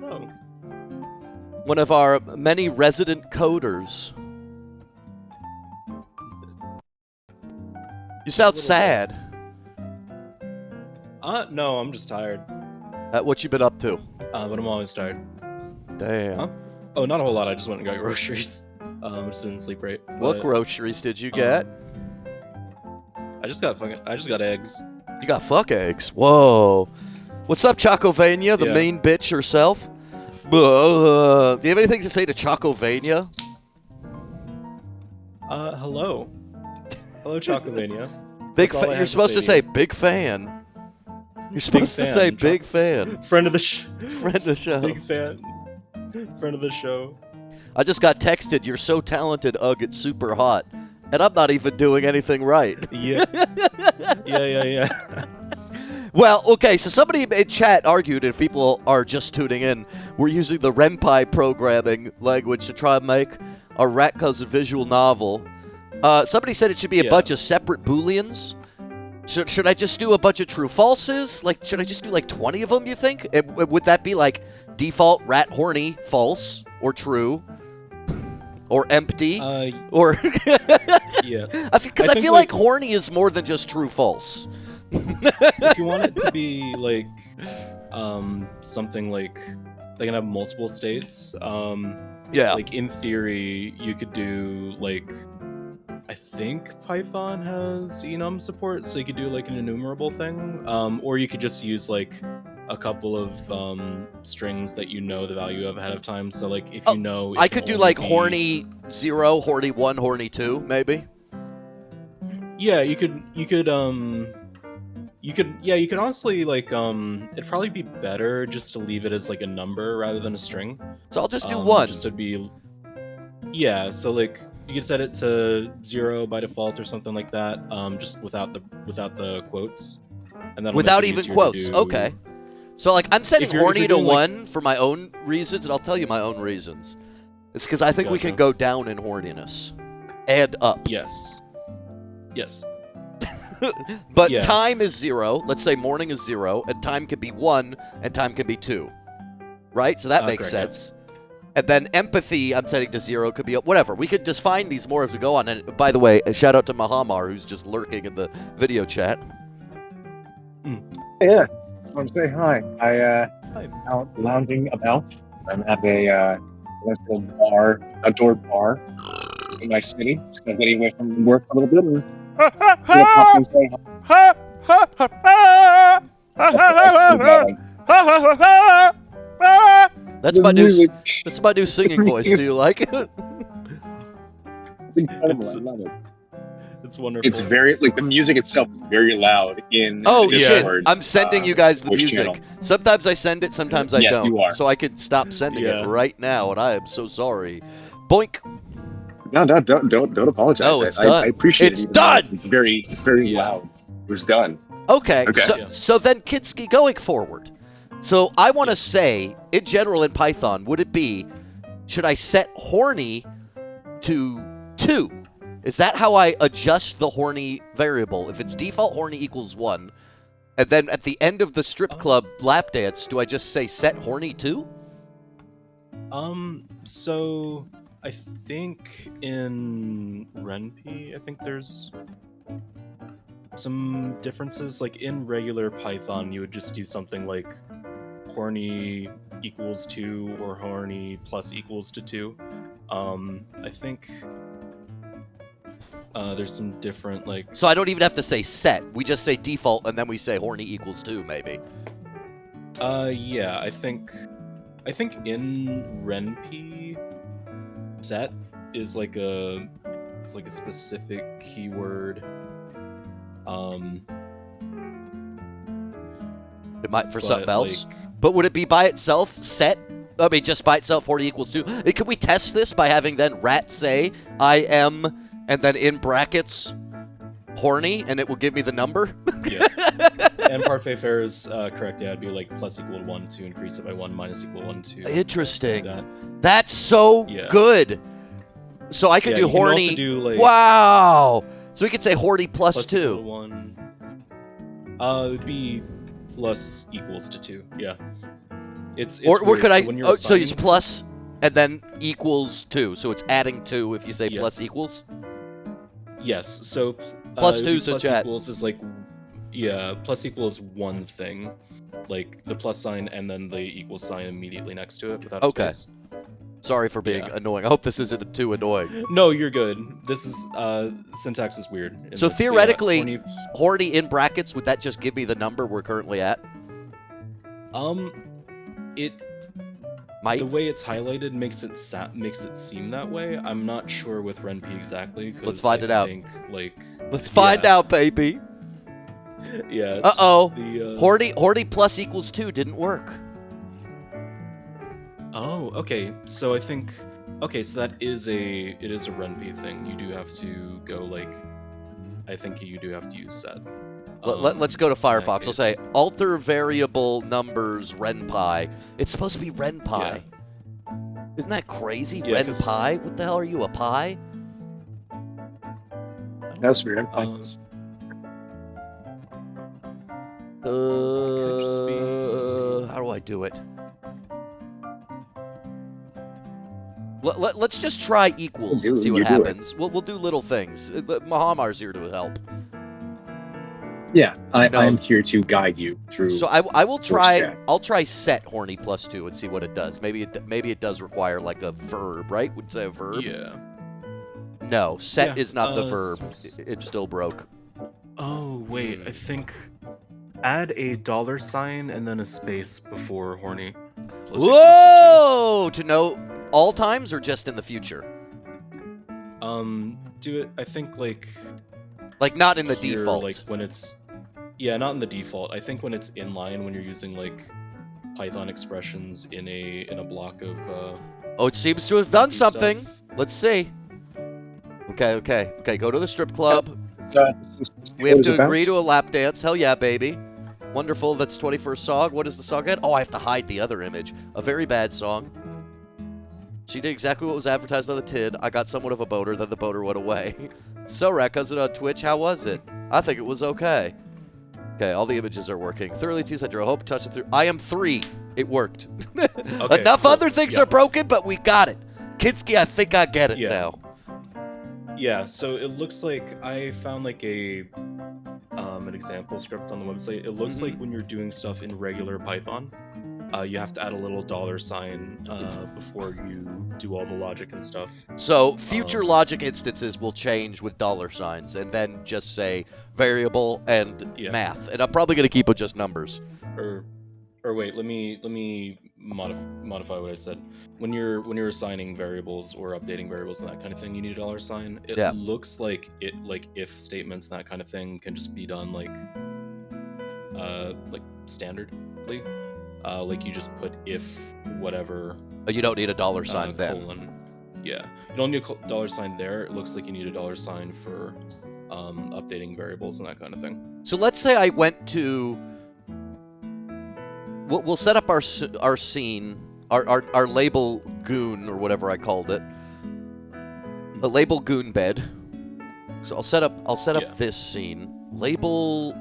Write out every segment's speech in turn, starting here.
Oh. One of our many resident coders. You sound sad. No, I'm just tired. What you been up to? But I'm always tired. Damn. Huh? Oh, not a whole lot. I just went and got groceries. Just didn't sleep right. What But, groceries did you get? I just got eggs. You got fuck eggs. Whoa. What's up, Chocovania, the Yeah. main bitch herself? Do you have anything to say to Chocovania? Hello. Hello, Chocovania. Big That's all I fan. You're have supposed to to say say big fan. You're supposed to fan, say big fan. Friend of the Friend of the show. Big fan. Friend of the show. I just got texted, you're so talented, Ugg, it's super hot. And I'm not even doing anything right. Yeah. Yeah. Well, okay, so somebody in chat argued, if people are just tuning in, we're using the Ren'Py programming language to try and make a RatCousin visual novel. Somebody said it should be a bunch of separate booleans. Should I just do a bunch of true-falses? Like, should I just do like 20 of them, you think? Would that be like default rat horny false or true? Or empty? Or Yeah. Because I feel like horny is more than just true-false. If you want it to be like something like they can have multiple states, Yeah. like in theory you could do like, I think Python has enum support, so you could do like an enumerable thing, or you could just use like a couple of strings that you know the value of ahead of time. So like if you know, I could do like horny 0, horny 1, horny 2, maybe. Yeah, you could honestly like it'd probably be better just to leave it as like a number rather than a string. So I'll just do 1. Just to be, yeah. So like you could set it to 0 by default or something like that. Just without the quotes, and then without even quotes. Okay. So like I'm setting horny to 1 for my own reasons, and I'll tell you my own reasons. It's because I think we can go down in horniness and up. Yes. Yes. But time is 0. Let's say morning is 0, and time can be 1, and time can be 2. Right? So that makes sense. And then empathy, I'm setting to 0, could be whatever. We could just find these more as we go on. And by the way, a shout out to Mahamar, who's just lurking in the video chat. Yeah, I want to say hi. I'm out lounging about. I'm at a nice little bar, outdoor bar in my city. Just gonna get away from work for a little bit and pop and say hi. That's my new singing voice. Do you like it? It's incredible. I love it. It's wonderful. It's very the music itself is very loud in the Discord, I'm sending you guys the music. Channel. Sometimes I send it, sometimes I don't. You are. So I could stop sending it right now, and I am so sorry. Boink. No, don't apologize. No, it's done. I appreciate it. It's done. It's very, very loud. It was done. Okay. So then, Kitski, going forward. So I want to say, in general, in Python, would it be, should I set horny to 2? Is that how I adjust the horny variable? If it's default horny equals 1, and then at the end of the strip club lap dance, do I just say set horny 2? So I think in Ren'Py, I think there's some differences. Like in regular Python, you would just do something like horny equals 2 or horny plus equals to 2. I think there's some different like. So I don't even have to say set. We just say default, and then we say horny equals 2, maybe. Yeah, I think in Ren'Py, set is like a specific keyword. It might for something else. But would it be by itself set? I mean, just by itself, horny equals 2. Can we test this by having then rat say I am, and then in brackets horny, and it will give me the number? Yeah. And Parfait Fair is correct. Yeah, it'd be like plus equal to 1 to increase it by 1, minus equal to 1 to. Interesting. That's so good. So I could do horny. Also do, like, wow. So we could say horny plus 2. Equal to 1. It would be plus equals to 2. Yeah. It's or weird. could I? So when you're Oh, so it's assigning- plus and then equals 2. So it's adding 2 if you say Yeah. plus equals. Yes. So Plus it would be 2's in plus chat. equals is like, yeah, plus equals one thing, like the plus sign and then the equal sign immediately next to it without Okay. space. Sorry for being Yeah. annoying. I hope this isn't too annoying. No, you're good. This is syntax is weird. in So this, but theoretically, horny- horny in brackets, would that just give me the number we're currently at? It Might. the way it's highlighted makes it seem that way. I'm not sure with Ren'Py exactly. 'Cause Let's find I it out. think, like, Let's find yeah. out, baby. Yeah. Uh-oh. The Horny plus equals 2 didn't work. Oh, okay. So I think, okay, so it is a Ren'Py thing. You do have to go like, I think you do have to use set. Let's go to Firefox. I'll case. say alter variable numbers Ren'Py. It's supposed to be Ren'Py. Isn't that crazy? Yeah, 'cause- Ren'Py? What the hell are you, a pie? That's weird. Could just be- How do I do it? Let's just try equals and see what You do it. happens. We'll do little things. Mahamar's here to help. Yeah, No. I'm here to guide you through. So I will try. chat. I'll try set horny plus 2 and see what it does. Maybe it does require like a verb, right? Would say a verb. Yeah. No, set Yeah, is not the s- verb. s- It still broke. Oh wait, Hmm. I think add a $sign and then a space before horny. plus equals Whoa! To know all times or just in the future? to. Do it. I think like Like not in the here, default. like when it's. Yeah, not in the default. I think when it's inline, when you're using like Python expressions in a block of. Oh, it seems to have done stuff. something. Let's see. Okay. Go to the strip club. We have to agree to a lap dance. Hell yeah, baby. Wonderful. That's 21st song. What is the song again? Oh, I have to hide the other image. A very bad song. She did exactly what was advertised on the tin. I got somewhat of a boner, then the boner went away. So, RatCousin on Twitch, how was it? I think it was okay. Okay, all the images are working. Thoroughly teased, I drew hope, touched it through. I am 3. It worked. Okay, Enough cool. other things Yeah. are broken, but we got it. Kinski, I think I get it Yeah. now. Yeah, so it looks like I found like an example script on the website. It looks like when you're doing stuff in regular Python, you have to add a little $sign before you do all the logic and stuff. So future logic instances will change with $signs and then just say variable and Yeah. math. And I'm probably going to keep with just numbers. Or wait, let me modify what I said. When you're assigning variables or updating variables and that kind of thing, you need a $sign. It Yeah. looks like if statements and that kind of thing can just be done like standardly. Like you just put if whatever You don't need a $sign then. colon. Yeah, you don't need a $sign there. It looks like you need a $sign for updating variables and that kind of thing. So let's say I went to... We'll set up our scene, our label goon, or whatever I called it. A label goon bed. So I'll set up Yeah. this scene. Label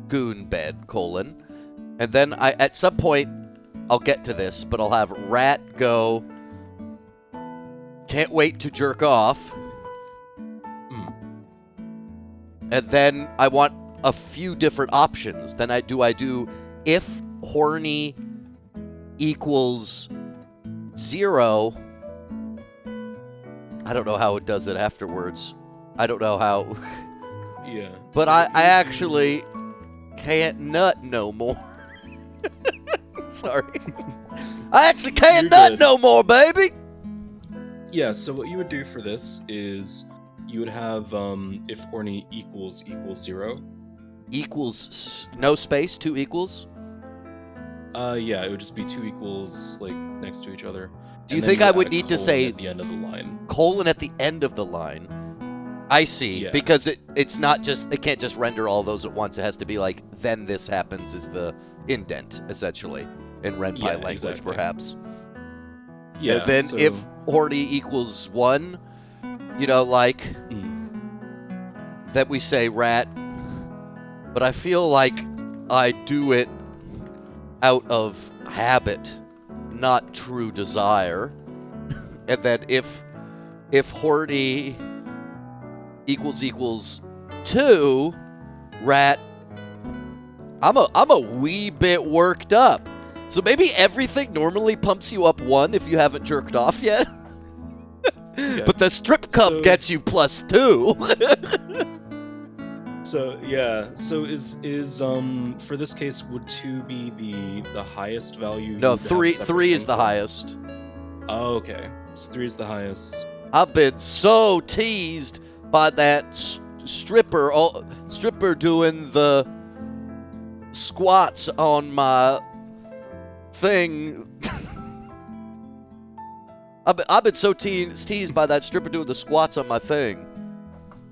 goon bed, colon. And then at some point, I'll get to this, but I'll have rat go... Can't wait to jerk off. And then I want a few different options. Then I do if horny equals 0. I don't know how it does it afterwards. I don't know how. Yeah. But I actually can't nut no more. Sorry. I actually can't You're nut good. no more, baby. Yeah, so what you would do for this is you would have if horny equals 0. Equals no space, 2 equals. Yeah, it would just be 2 equals like next to each other. Do you And then think you I add would a need to colon say at the end of the line? colon at the end of the line? I see, Yeah. because it's not just, it can't just render all those at once. It has to be like, then this happens is the indent, essentially, in Ren'Py Yeah, language, exactly. perhaps. Yeah. And then so, if horny equals 1, you know, like, that we say rat, but I feel like I do it out of habit, not true desire. And then if horny equals 2, rat, I'm a wee bit worked up. So maybe everything normally pumps you up 1 if you haven't jerked off yet. Okay. But the strip cup gets you +2. So yeah, so is for this case, would 2 be the highest value? No, to have 3 is the separate highest. Oh, okay. So 3 is the highest. I've been so teased by that stripper doing the squats on my thing. I've been so teased by that stripper doing the squats on my thing.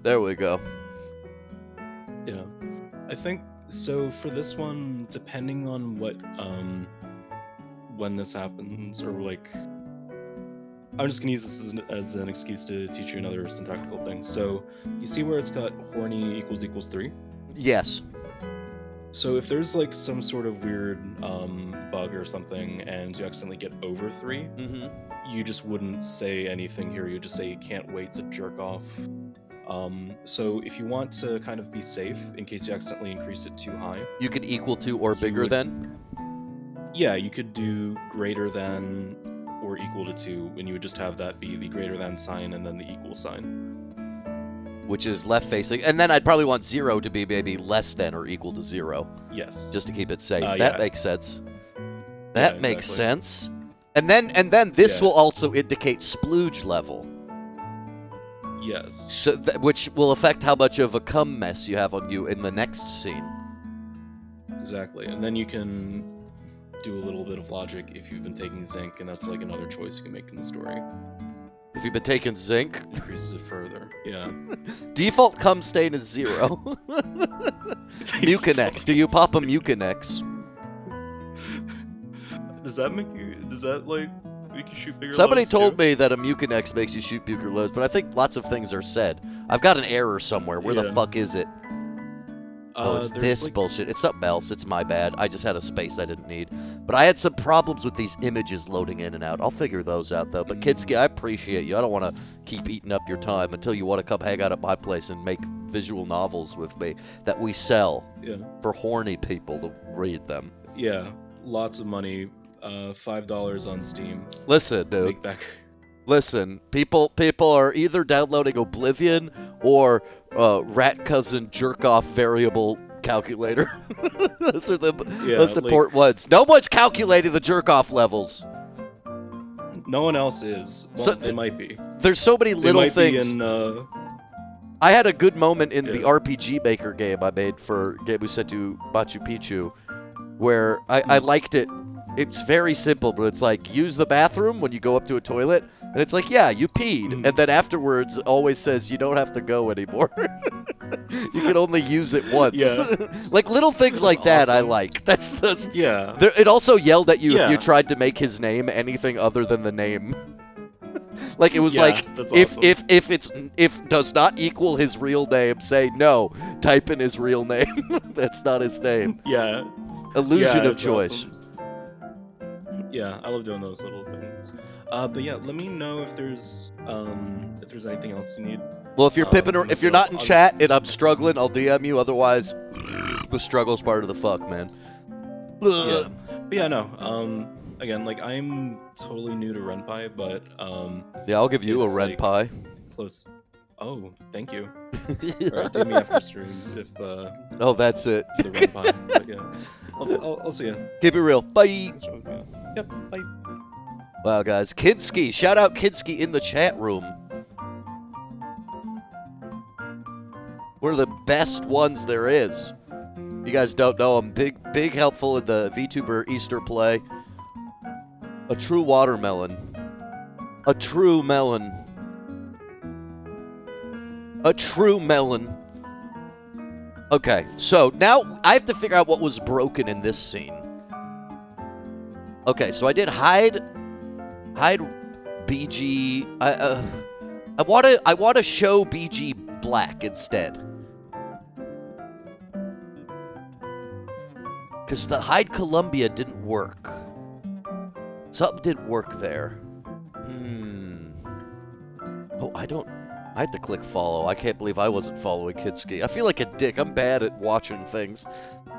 There we go. Yeah, I think so. For this one, depending on what when this happens, or like, I'm just gonna use this as an excuse to teach you another syntactical thing. So you see where it's got horny equals 3? Yes. So if there's like some sort of weird bug or something, and you accidentally get over 3, you just wouldn't say anything here. You just say you can't wait to jerk off. So if you want to kind of be safe in case you accidentally increase it too high, You could equal to or bigger than. yeah, you could do greater than or equal to 2, and you would just have that be the greater than sign and then the equal sign. Which is left facing, and then I'd probably want 0 to be maybe less than or equal to 0. Yes. Just to keep it safe. Yeah. That makes sense. That Yeah, makes exactly. sense. And then this Yeah. will also indicate splooge level, Yes. so which will affect how much of a cum mess you have on you in the next scene. Exactly. And then you can do a little bit of logic if you've been taking zinc, and that's like another choice you can make in the story. If you've been taking zinc, Increases it further. Yeah. default cum stain is 0. Mucinex. Do you pop a Mucinex? Does that make you shoot bigger Somebody loads, told too? me that a Mucinex makes you shoot bigger loads, but I think lots of things are said. I've got an error somewhere. Where the Yeah. fuck is it? Oh, it's there's, this like- bullshit. It's something else. It's my bad. I just had a space I didn't need. But I had some problems with these images loading in and out. I'll figure those out, though. But Kitsuki, I appreciate you. I don't want to keep eating up your time until you want to come hang out at my place and make visual novels with me that we sell Yeah. for horny people to read them. Yeah. Lots of money. $5 on Steam. Listen, dude. Make back. Listen, people are either downloading Oblivion or RatCousin jerk-off variable calculator. Those are the most important ones. No one's calculating the jerk-off levels. No one else is. Well, So they might be. There's so many They little might things. Be in, I had a good moment in the Yeah. RPG Maker game I made for Gebusetu Machu Picchu, where I liked it. It's very simple, but it's like, use the bathroom when you go up to a toilet, and it's like, yeah, you peed, and then afterwards it always says you don't have to go anymore. You can only use it once. Yeah. Like little things like that I awesome. like. That's yeah. it also yelled at you if Yeah. you tried to make his name anything other than the name. Like it was Yeah, like, that's if awesome. if does not equal his real name, say no. Type in his real name. That's not his name. Yeah. Illusion Yeah, of it's choice. awesome. Yeah, I love doing those little things. But yeah, let me know if there's anything else you need. Well, if you're if you're not in I'll chat just- and I'm struggling, I'll DM you. Otherwise, the struggle's part of the fuck, man. Yeah. But yeah, no. Again, like I'm totally new to Ren'Py, but Yeah, I'll give you a It's like- Ren'Py. close. Oh, thank you. Alright, do me after stream if Oh, that's it. the Ren'Py. But yeah, I'll see ya. Keep it real. Bye. Thanks for having me on. Yep. Bye. Wow, guys. Kidski. Shout out Kidski in the chat room. One of the best ones there is. You guys don't know him. Big helpful in the VTuber Easter play. A true watermelon. A true melon. A true melon. Okay, so now I have to figure out what was broken in this scene. Okay, so I did hide BG. I want to show BG black instead. Because the hide Columbia didn't work. Something didn't work there. Oh, I have to click follow. I can't believe I wasn't following Kidski. I feel like a dick. I'm bad at watching things.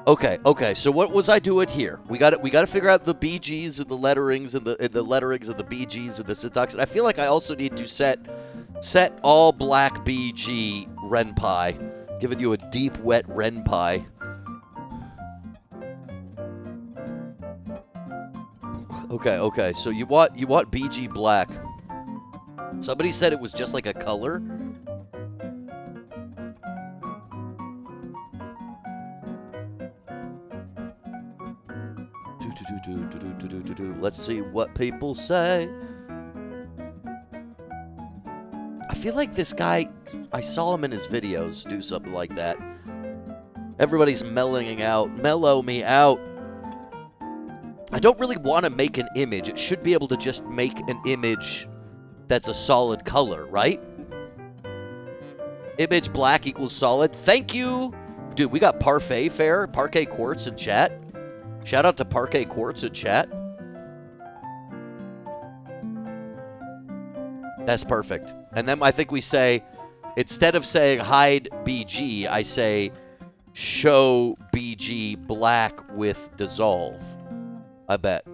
Okay. So what was I doing here? We got to figure out the BGs and the letterings and the letterings and the BGs and the syntax. And I feel like I also need to set all black BG Ren'Py, giving you a deep wet Ren'Py. Okay. So you want BG black. Somebody said it was just like a color. Let's see what people say. I feel like this guy, I saw him in his videos do something like that. Everybody's mellowing out. Mellow me out. I don't really want to make an image. It should be able to just make an image that's a solid color, right? Image black equals solid. Thank you. Dude, we got Parquet Quartz in chat. Shout out to Parquet Quartz in chat. That's perfect. And then I think we say, instead of saying hide BG, I say show BG black with dissolve. I bet.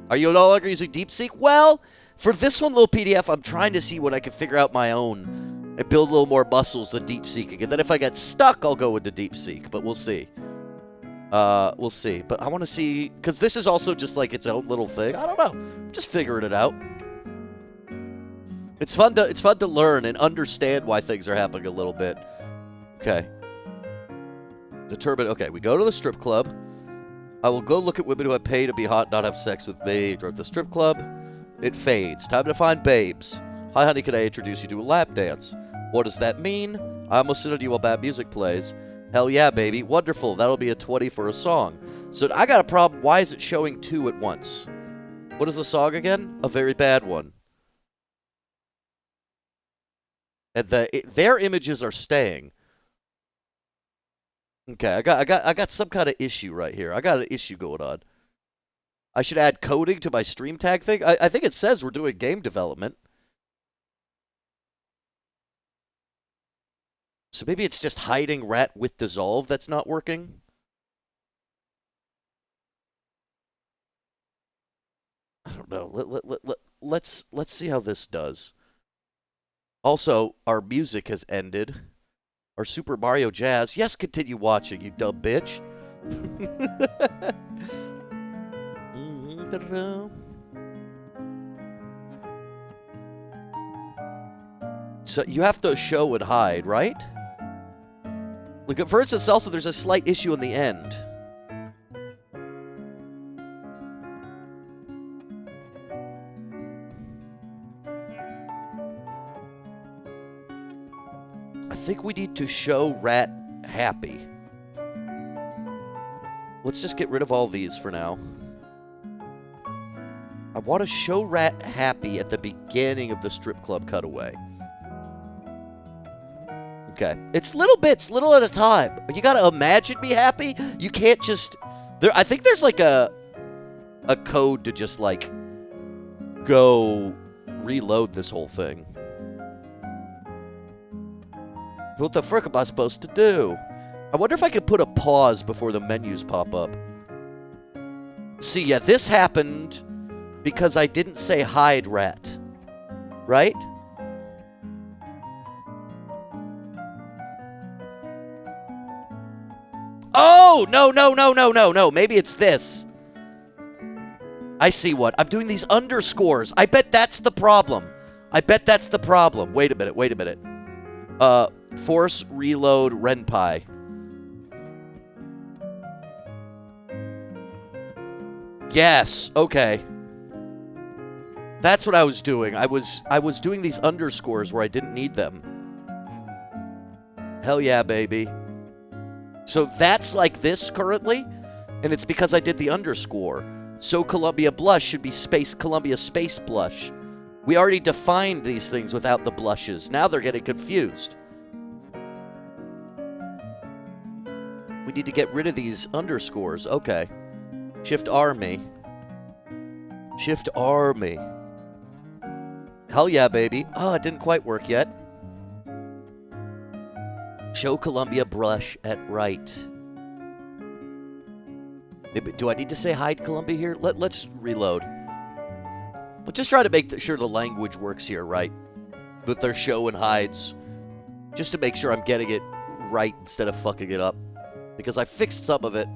Are you no longer using DeepSeek? Well, for this one little PDF, I'm trying to see what I can figure out my own and build a little more muscles than DeepSeek. And then if I get stuck, I'll go into DeepSeek, but we'll see. We'll see. But I want to see, because this is also just like its own little thing. I don't know. I'm just figuring it out. It's fun to learn and understand why things are happening a little bit. Okay. Determine. Okay, we go to the strip club. I will go look at women who I pay to be hot, not have sex with me. Drove to the strip club. It fades. Time to find babes. Hi, honey, can I introduce you to a lap dance? What does that mean? I almost sit on you while bad music plays. Hell yeah, baby. Wonderful. That'll be a 20 for a song. So I got a problem. Why is it showing 2 at once? What is the song again? A very bad one. And their images are staying. Okay, I got some kind of issue right here. I got an issue going on. I should add coding to my stream tag thing. I think it says we're doing game development. So maybe it's just hiding rat with dissolve that's not working. I don't know. Let's see how this does. Also, our music has ended. Our Super Mario Jazz. Yes, continue watching, you dumb bitch. So you have to show and hide, right? Look, for instance, also there's a slight issue in the end. I think we need to show rat happy. Let's just get rid of all these for now. I want to show rat happy at the beginning of the strip club cutaway. Okay. It's little bits, little at a time. You gotta imagine me happy. You can't just... I think there's like a code to just like go reload this whole thing. What the frick am I supposed to do? I wonder if I could put a pause before the menus pop up. See, yeah, this happened because I didn't say hide rat. Right? Oh, no. Maybe it's this. I see what. I'm doing these underscores. I bet that's the problem. Wait a minute. Force reload Ren'Py. Yes, okay. That's what I was doing. I was doing these underscores where I didn't need them. Hell yeah, baby. So that's like this currently, and it's because I did the underscore. So Columbia Blush should be space Columbia Space Blush. We already defined these things without the blushes. Now they're getting confused. We need to get rid of these underscores. Okay. Shift R me. Shift army. Hell yeah, baby. Oh, it didn't quite work yet. Show Columbia brush at right. Do I need to say hide Columbia here? Let's reload. But just try to make sure the language works here, right? With their show and hides. Just to make sure I'm getting it right instead of fucking it up. Because I fixed some of it.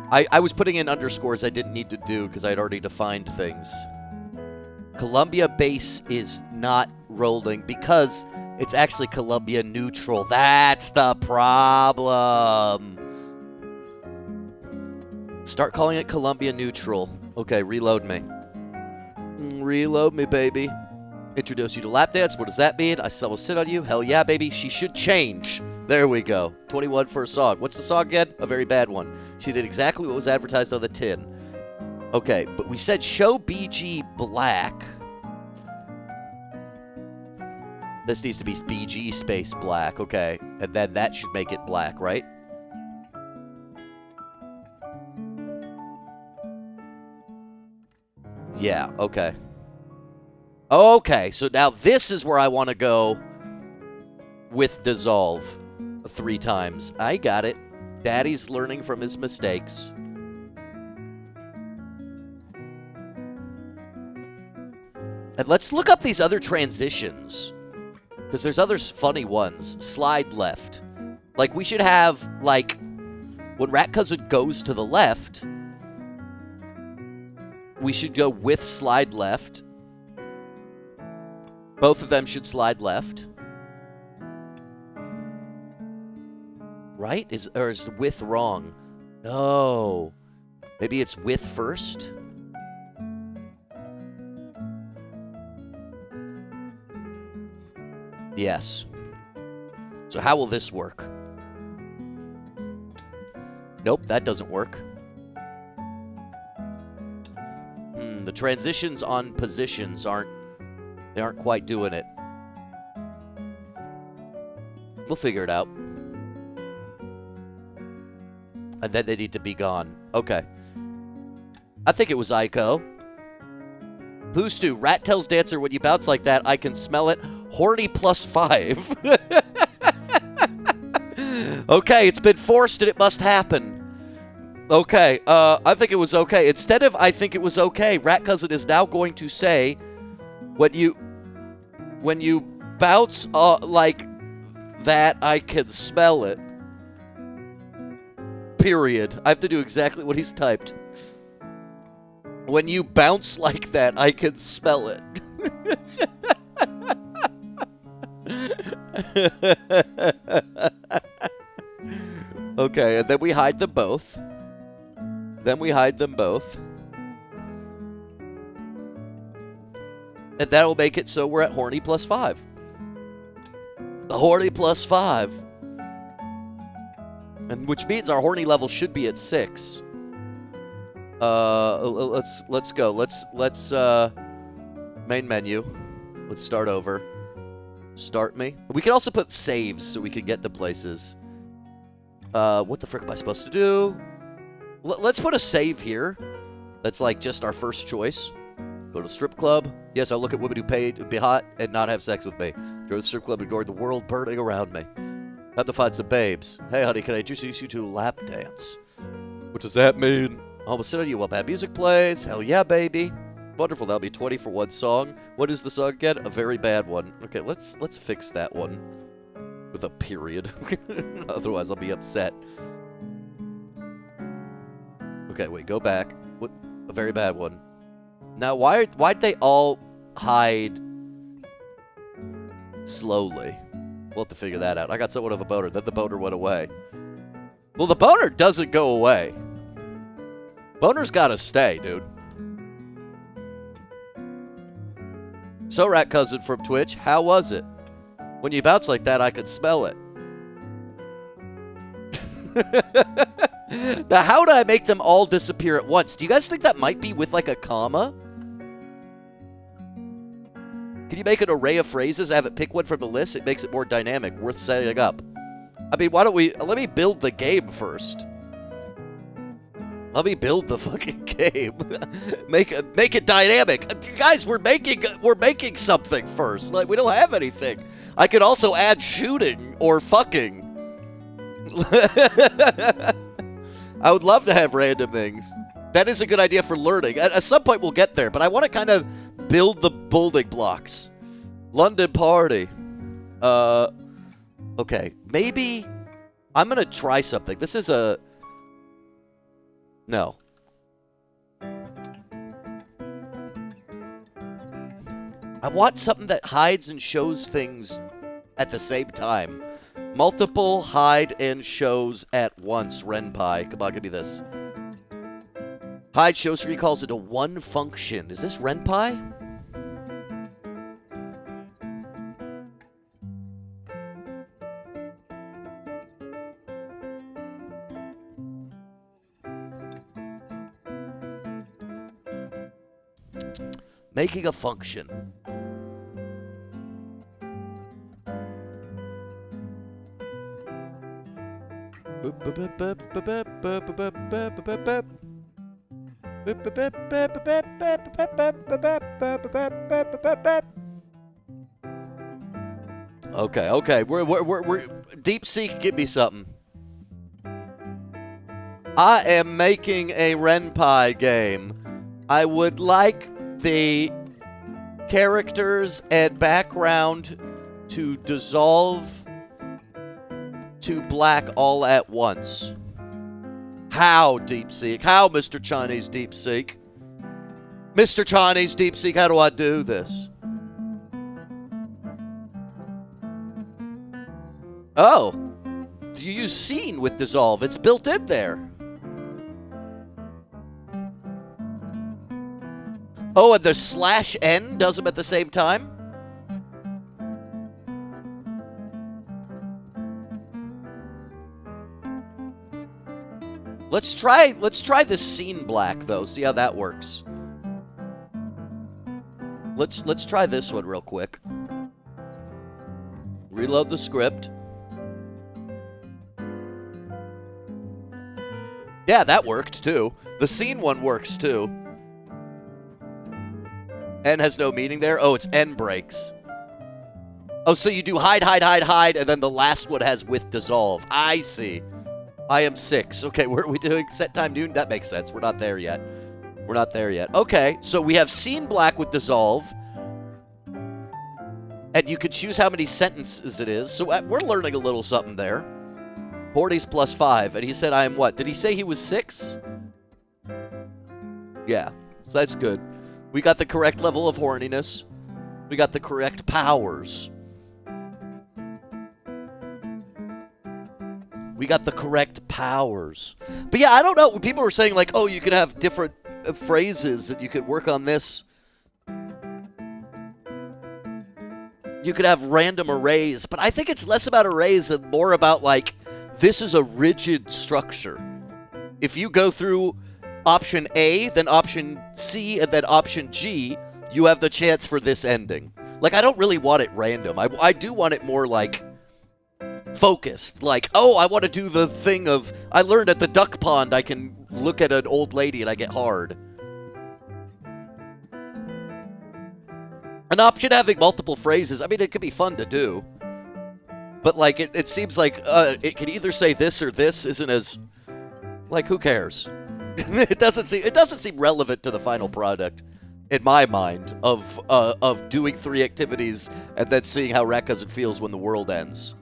I was putting in underscores I didn't need to do because I'd already defined things. Columbia base is not rolling because it's actually Columbia neutral. That's the problem. Start calling it Columbia neutral. Okay, reload me. Reload me, baby. Introduce you to lap dance. What does that mean? I will sit on you. Hell yeah, baby. She should change. There we go. 21 for a song. What's the song again? A very bad one. She did exactly what was advertised on the tin. Okay, but we said show BG black. This needs to be BG space black. Okay, and then that should make it black, right? Yeah, okay. Okay, so now this is where I want to go with dissolve 3 times. I got it. Daddy's learning from his mistakes. And let's look up these other transitions. Because there's other funny ones. Slide left. Like, we should have, like, when RatCousin goes to the left, we should go with slide left. Both of them should slide left. Right? Or is with wrong? No. Maybe it's with first? Yes. So how will this work? Nope, that doesn't work. The transitions on positions aren't quite doing it. We'll figure it out. And then they need to be gone. Okay. I think it was Ico. Boostu, Rat tells Dancer, when you bounce like that, I can smell it. Horny +5. Okay, it's been forced and it must happen. Okay, I think it was okay. Instead of I think it was okay, RatCousin is now going to say, when you bounce like that, I can smell it. Period. I have to do exactly what he's typed. When you bounce like that, I can smell it. Okay, and then we hide them both. Then we hide them both. And that'll make it so we're at horny +5. The horny +5. And which means our horny level should be at 6. Let's go. Let's main menu. Let's start over. Start me. We can also put saves so we can get to places. What the frick am I supposed to do? Let's put a save here. That's like just our first choice. Go to strip club. Yes, I'll look at women who pay to be hot and not have sex with me. Join the strip club, ignore the world burning around me. Time to find some babes. Hey, honey, can I introduce you to a lap dance? What does that mean? I'll sit on you while bad music plays. Hell yeah, baby. Wonderful, that'll be 20 for one song. What is the song again? A very bad one. Okay, let's fix that one. With a period. Otherwise, I'll be upset. Okay, wait, go back. What? A very bad one. Now, why'd they all hide slowly? We'll have to figure that out. I got somewhat of a boner. Then the boner went away. Well, the boner doesn't go away. Boner's gotta stay, dude. So, RatCousin from Twitch, how was it? When you bounce like that, I could smell it. Now, how do I make them all disappear at once? Do you guys think that might be with, like, a comma? Can you make an array of phrases, have it pick one from the list? It makes it more dynamic, worth setting up. I mean, why don't we... Let me build the game first. Let me build the fucking game. make it dynamic. Guys, we're making something first. Like, we don't have anything. I could also add shooting or fucking. I would love to have random things. That is a good idea for learning. At some point we'll get there, but I want to kind of build the building blocks. London party. Okay. Maybe I'm going to try something. This is a... No. I want something that hides and shows things at the same time. Multiple hide and shows at once, Ren'Py. Come on, give me this. Hide shows recalls it to one function. Is this Ren'Py? Making a function. Okay. We're DeepSeek, give me something. I am making a Ren'Py game. I would like the characters and background to dissolve to black all at once. How, DeepSeek? How, Mr. Chinese DeepSeek? Mr. Chinese DeepSeek, how do I do this? Oh. You use scene with dissolve. It's built in there. Oh, and the /n does them at the same time? Let's try the scene black though. See how that works. Let's try this one real quick. Reload the script. Yeah, that worked too. The scene one works too. N has no meaning there? Oh, it's N breaks. Oh, so you do hide, and then the last one has with dissolve. I see. I am 6. Okay, what are we doing? Set time noon? That makes sense. We're not there yet. We're not there yet. Okay, so we have scene black with dissolve. And you can choose how many sentences it is. So we're learning a little something there. 40's +5. And he said I am what? Did he say he was 6? Yeah, so that's good. We got the correct level of horniness. We got the correct powers. We got the correct powers. But yeah, I don't know. People were saying like, oh, you could have different phrases and you could work on this. You could have random arrays. But I think it's less about arrays and more about like, this is a rigid structure. If you go through option A, then option C, and then option G, you have the chance for this ending. Like, I don't really want it random. I do want it more, like, focused. Like, oh, I want to do the thing of, I learned at the duck pond I can look at an old lady and I get hard. An option having multiple phrases, I mean, it could be fun to do. But, like, it seems like it can either say this or this isn't as, like, who cares? It doesn't seem relevant to the final product, in my mind, of doing 3 activities and then seeing how RatCousin feels when the world ends.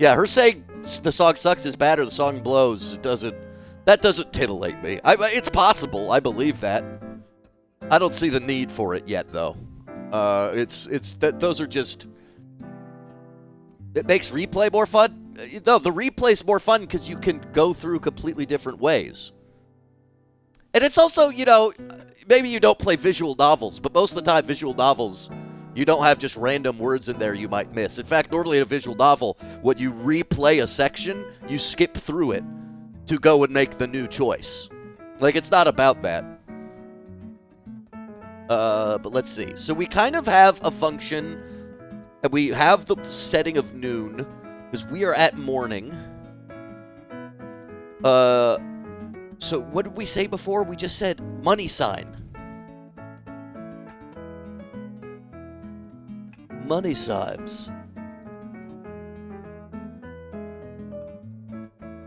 Yeah, her saying the song sucks is bad or the song blows that doesn't titillate me. It's possible, I believe that. I don't see the need for it yet, though. Those are just. It makes replay more fun. No, the replay's more fun because you can go through completely different ways. And it's also, you know, maybe you don't play visual novels, but most of the time visual novels, you don't have just random words in there you might miss. In fact, normally in a visual novel, when you replay a section, you skip through it to go and make the new choice. Like, it's not about that. But let's see. So we kind of have a function, and we have the setting of noon, because we are at morning. So what did we say before? We just said money sign. Money signs.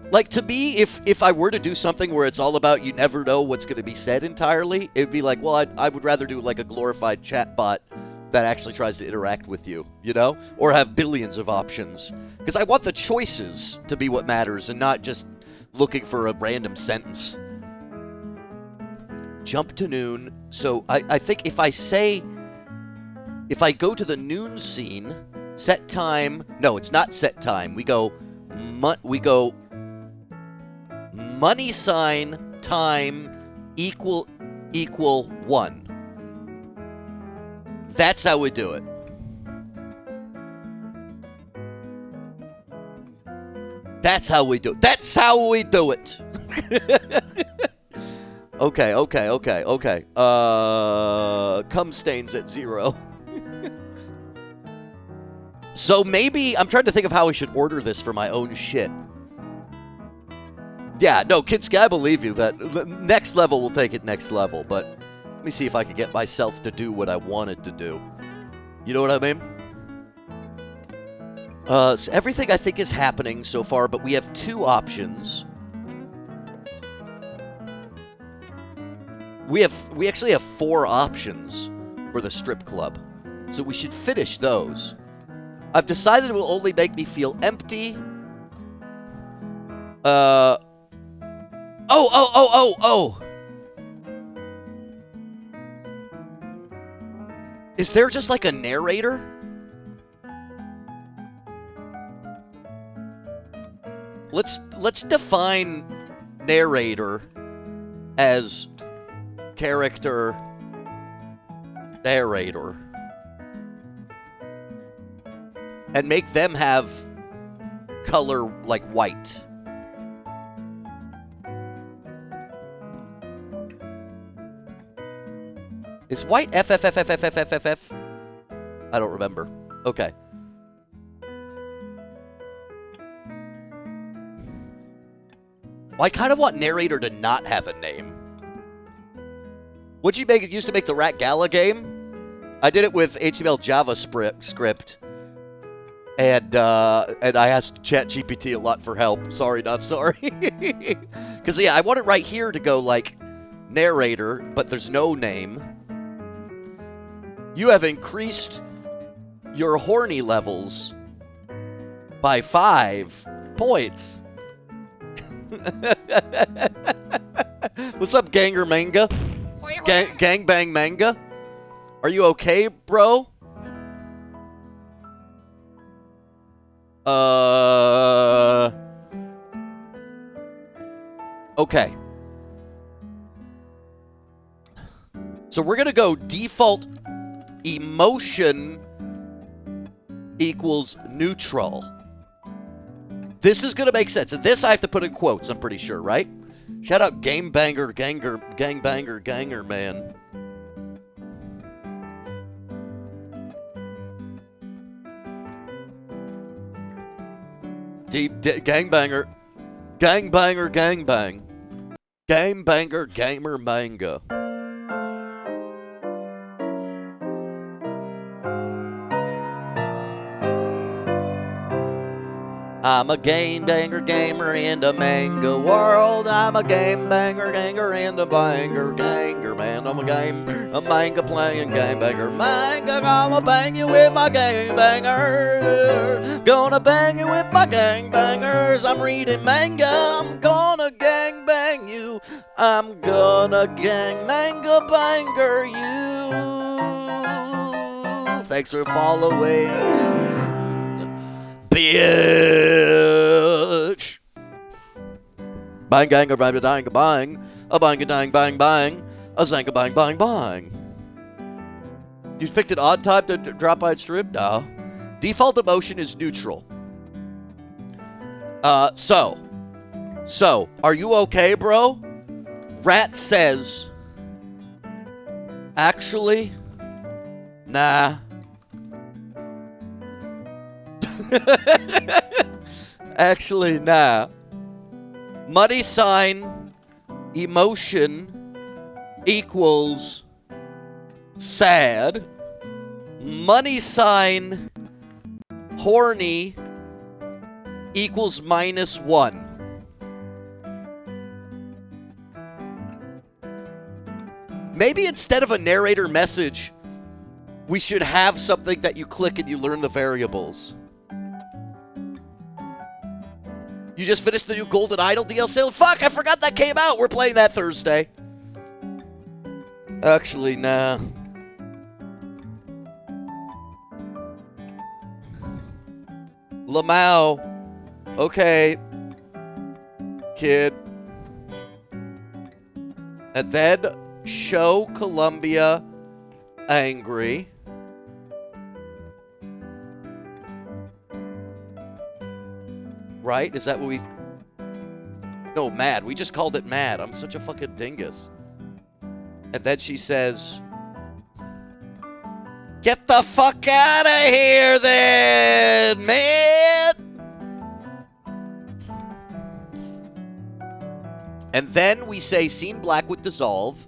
Like, to me, if I were to do something where it's all about you never know what's going to be said entirely, it'd be like, well, I would rather do like a glorified chatbot that actually tries to interact with you, you know? Or have billions of options. Because I want the choices to be what matters and not just looking for a random sentence. Jump to noon. So I think if I go to the noon scene, set time. No, it's not set time. We go money sign time equal 1. That's how we do it. That's how we do it. That's how we do it. Okay. Cum stains at 0. So maybe I'm trying to think of how I should order this for my own shit. Yeah, no, Kinski, I believe you that the next level will take it next level, but let me see if I can get myself to do what I wanted to do. You know what I mean? So everything I think is happening so far, but we have 2 options. We actually have 4 options for the strip club, so we should finish those. I've decided it will only make me feel empty. Oh! Is there just like a narrator? Let's define narrator as character narrator. And make them have color like white. Is white FFFFFFFF? I don't remember. Okay. Well, I kind of want narrator to not have a name. Would you used to make the Rat Gala game? I did it with HTML JavaScript. And I asked ChatGPT a lot for help. Sorry, not sorry. Because, yeah, I want it right here to go like narrator, but there's no name. You have increased your horny levels by 5 points. What's up, Ganger Manga? Gangbang Manga? Are you okay, bro? Okay. So we're gonna go default emotion equals neutral. This is gonna make sense. And this I have to put in quotes, I'm pretty sure, right? Shout out Gangbanger Ganger Man. Gangbanger Gangbang. Gangbanger Gamer Manga. I'm a gangbanger gamer in the manga world. I'm a gangbanger ganger in the banger ganger man. I'm a manga playing gangbanger manga. Gonna bang you with my gangbanger. Gonna bang you with my gangbangers. I'm reading manga. I'm gonna gangbang you. I'm gonna gang manga banger you. Thanks for following. Bitch. Bang gang a bang dang bang. A bang a dang bang bang. A zang a bang bang bang. You picked an odd type to drop by strip? No. Default emotion is neutral. So, are you okay, bro? Rat says, actually, nah. Actually, nah. Money sign emotion equals sad. Money sign horny equals -1. Maybe instead of a narrator message, we should have something that you click and you learn the variables. You just finished the new Golden Idol DLC? Fuck, I forgot that came out. We're playing that Thursday. Actually, nah. Lamau. Okay. Kid. And then show Columbia angry. Right? Is that what we... No, mad. We just called it mad. I'm such a fucking dingus. And then she says... Get the fuck out of here then, man! And then we say scene black with dissolve.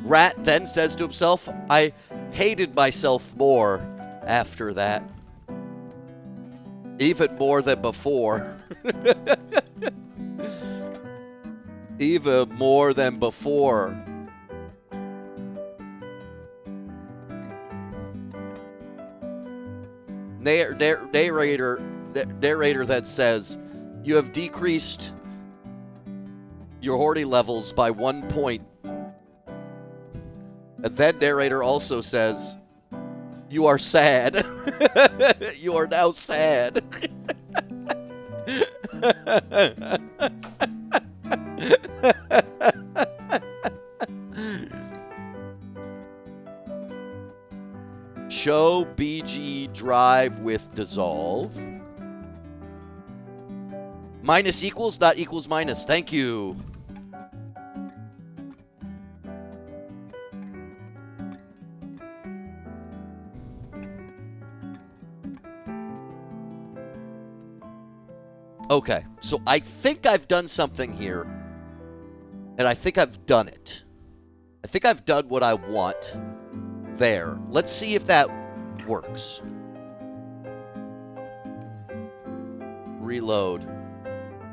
Rat then says to himself, I hated myself more after that. Even more than before. Even more than before. Narrator then says, you have decreased your horny levels by 1 point. And then narrator also says, you are sad. You are now sad. Show BG drive with dissolve. Minus equals, not equals minus. Thank you. Okay, so I think I've done something here. And I think I've done it. I think I've done what I want there. Let's see if that works. Reload.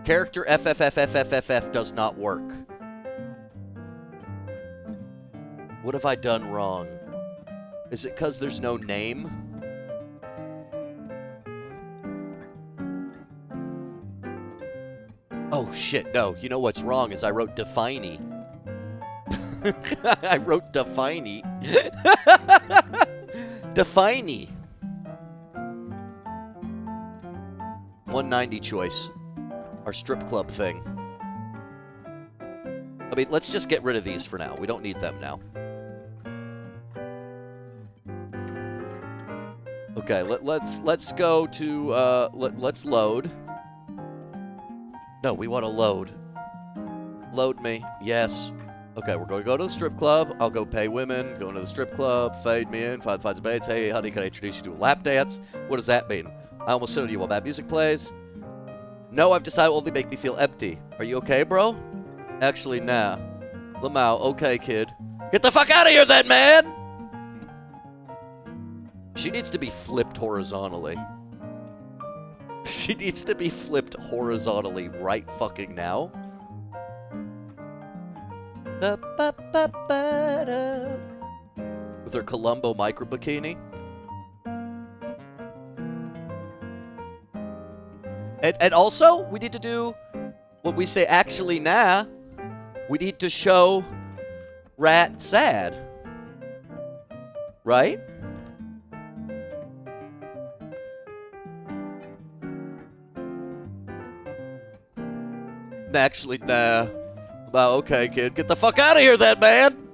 Character FFFFFFF does not work. What have I done wrong? Is it because there's no name? Oh shit, no. You know what's wrong is I wrote definey. I wrote definey. Definey. 190 choice. Our strip club thing. I mean, let's just get rid of these for now. We don't need them now. Okay, let's go to let's load. No, we want to load. Load me. Yes. Okay, we're going to go to the strip club. I'll go pay women. Going to the strip club. Fade me in. Find some baits. Hey, honey, can I introduce you to a lap dance? What does that mean? I almost said to you while bad music plays. No, I've decided only make me feel empty. Are you okay, bro? Actually, nah. Lamau, okay, kid. Get the fuck out of here then, man! She needs to be flipped horizontally. She needs to be flipped horizontally right fucking now. With her Columbo micro bikini. And also, we need to do what we say actually nah. We need to show Rat sad. Right? Actually, nah. Well, okay, kid. Get the fuck out of here then, man!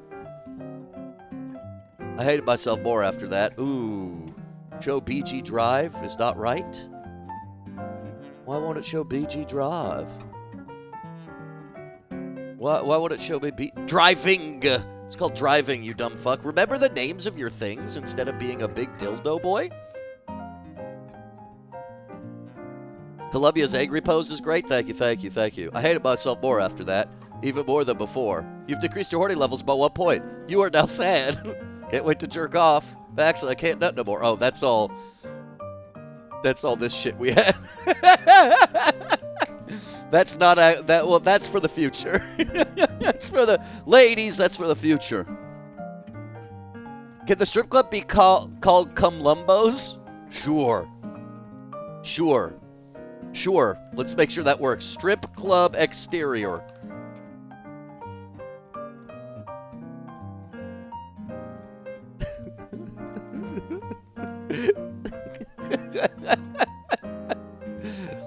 I hated myself more after that. Ooh. Show BG Drive is not right? Why won't it show BG Drive? Why won't it show me driving It's called driving, you dumb fuck. Remember the names of your things instead of being a big dildo boy? Columbia's angry pose is great. Thank you, thank you, thank you. I hated myself more after that. Even more than before. You've decreased your horny levels by 1 point. You are now sad. Can't wait to jerk off. Actually, I can't nut no more. Oh, that's all. That's all this shit we had. That's not a... Well, that's for the future. That's for the... Ladies, that's for the future. Can the strip club be called Cum Lumbos? Sure. Sure. Sure. Let's make sure that works. Strip club exterior.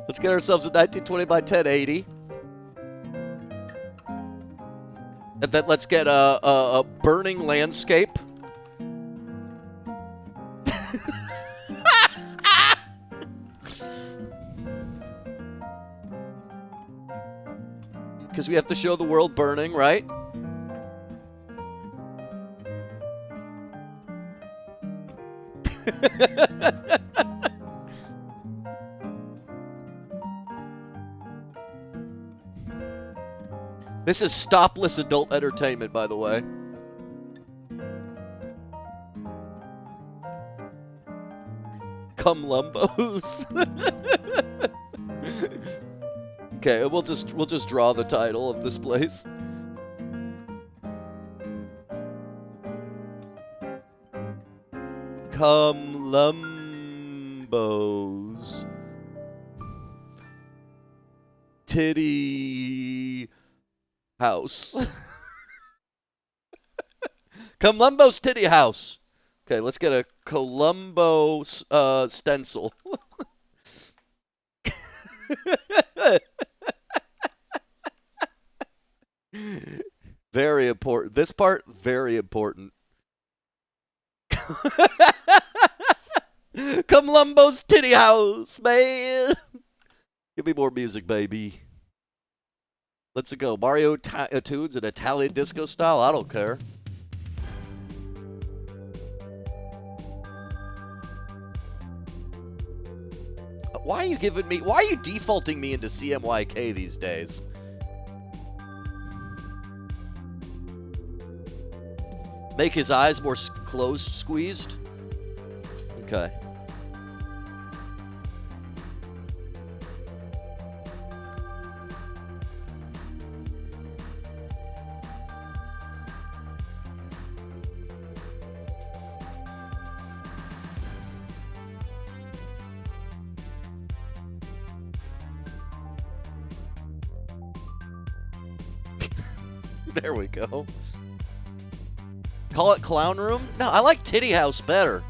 Let's get ourselves a 1920 by 1080. And then let's get a burning landscape. Because we have to show the world burning, right? This is stopless adult entertainment, by the way. Cum Lumbos. Okay, we'll just draw the title of this place. Cum Lumbos. Titty house. Cum Lumbo's titty house. Okay, let's get a Columbo stencil. Very important. This part, very important. Cum Lumbo's titty house, man. Give me more music, baby. Let's go. Mario tunes in Italian disco style. I don't care. Why are you giving me... Why are you defaulting me into CMYK these days? Make his eyes more closed, squeezed? Okay. There we go. Call it Clown Room? No, I like Titty House better.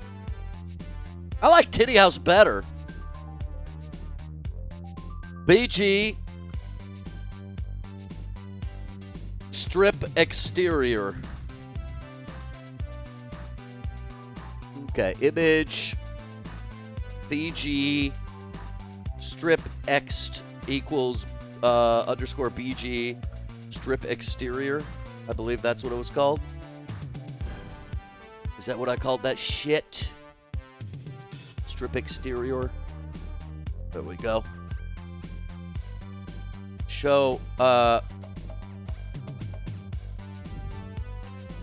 I like Titty House better. BG. Strip exterior. Okay, image. BG. Strip ext equals underscore BG. Strip exterior. I believe that's what it was called. Is that what I called that shit? Strip exterior. There we go. Show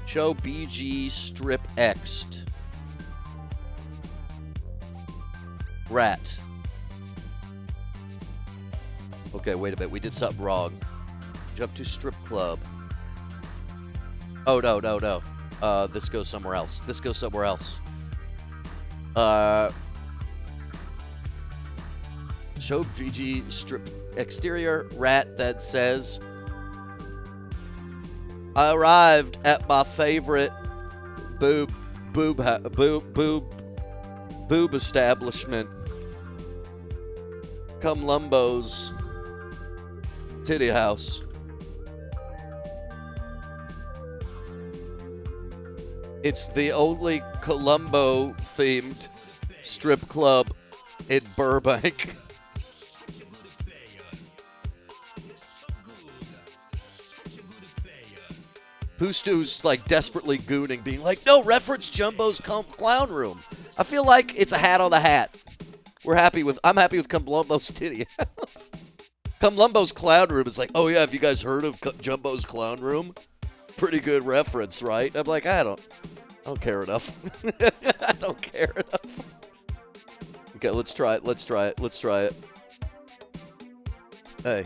show BG strip ext. Rat. Okay, wait a minute. We did something wrong. Jump to strip club. Oh, no, no, no. This goes somewhere else. This goes somewhere else. Show BG strip exterior. Rat that says, I arrived at my favorite boob establishment. Cum Lumbo's titty house. It's the only Columbo-themed strip club in Burbank. Poostu's like desperately gooning, being like, no, reference Jumbo's clown room. I feel like it's a hat on the hat. I'm happy with Cumlumbo's titty house. Cumlumbo's clown room is like, oh yeah, have you guys heard of Jumbo's clown room? Pretty good reference, right? I'm like, I don't care enough. I don't care enough. Okay, let's try it. Hey.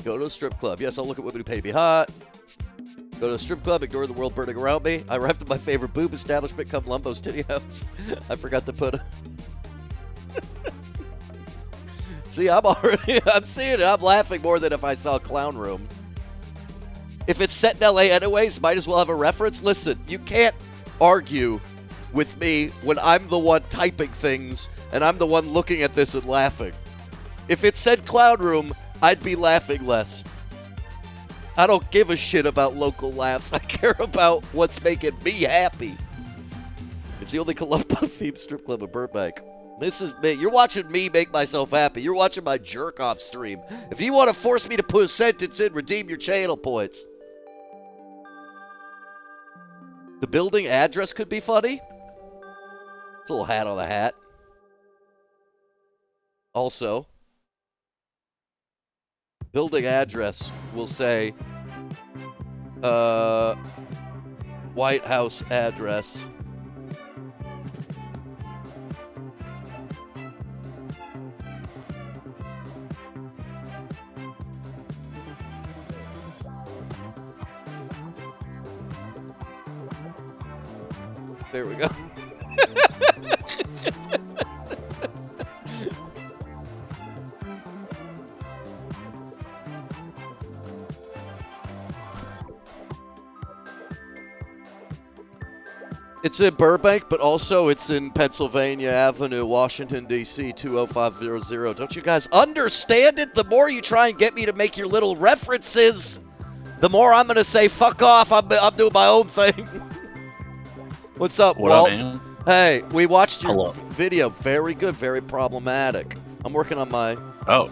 Go to a strip club. Yes, I'll look at women who pay to be hot. Go to a strip club, ignore the world burning around me. I arrived at my favorite boob establishment, Cumlumbo's titty house. I forgot to put See, I'm seeing it. I'm laughing more than if I saw Clown Room. If it's set in LA anyways, might as well have a reference. Listen, you can't argue with me when I'm the one typing things and I'm the one looking at this and laughing. If it said Clown Room, I'd be laughing less. I don't give a shit about local laughs. I care about what's making me happy. It's the only Columbo-themed strip club in Burbank. This is me. You're watching me make myself happy. You're watching my jerk-off stream. If you want to force me to put a sentence in, redeem your channel points. The building address could be funny. It's a little hat on the hat. Also, building address will say, White House address. There we go. It's in Burbank, but also it's in Pennsylvania Avenue, Washington, D.C., 20500. Don't you guys understand it? The more you try and get me to make your little references, the more I'm going to say, fuck off, I'm doing my own thing. What's up, Walt? Hey, we watched your video. Very good, very problematic. I'm working on my... Oh,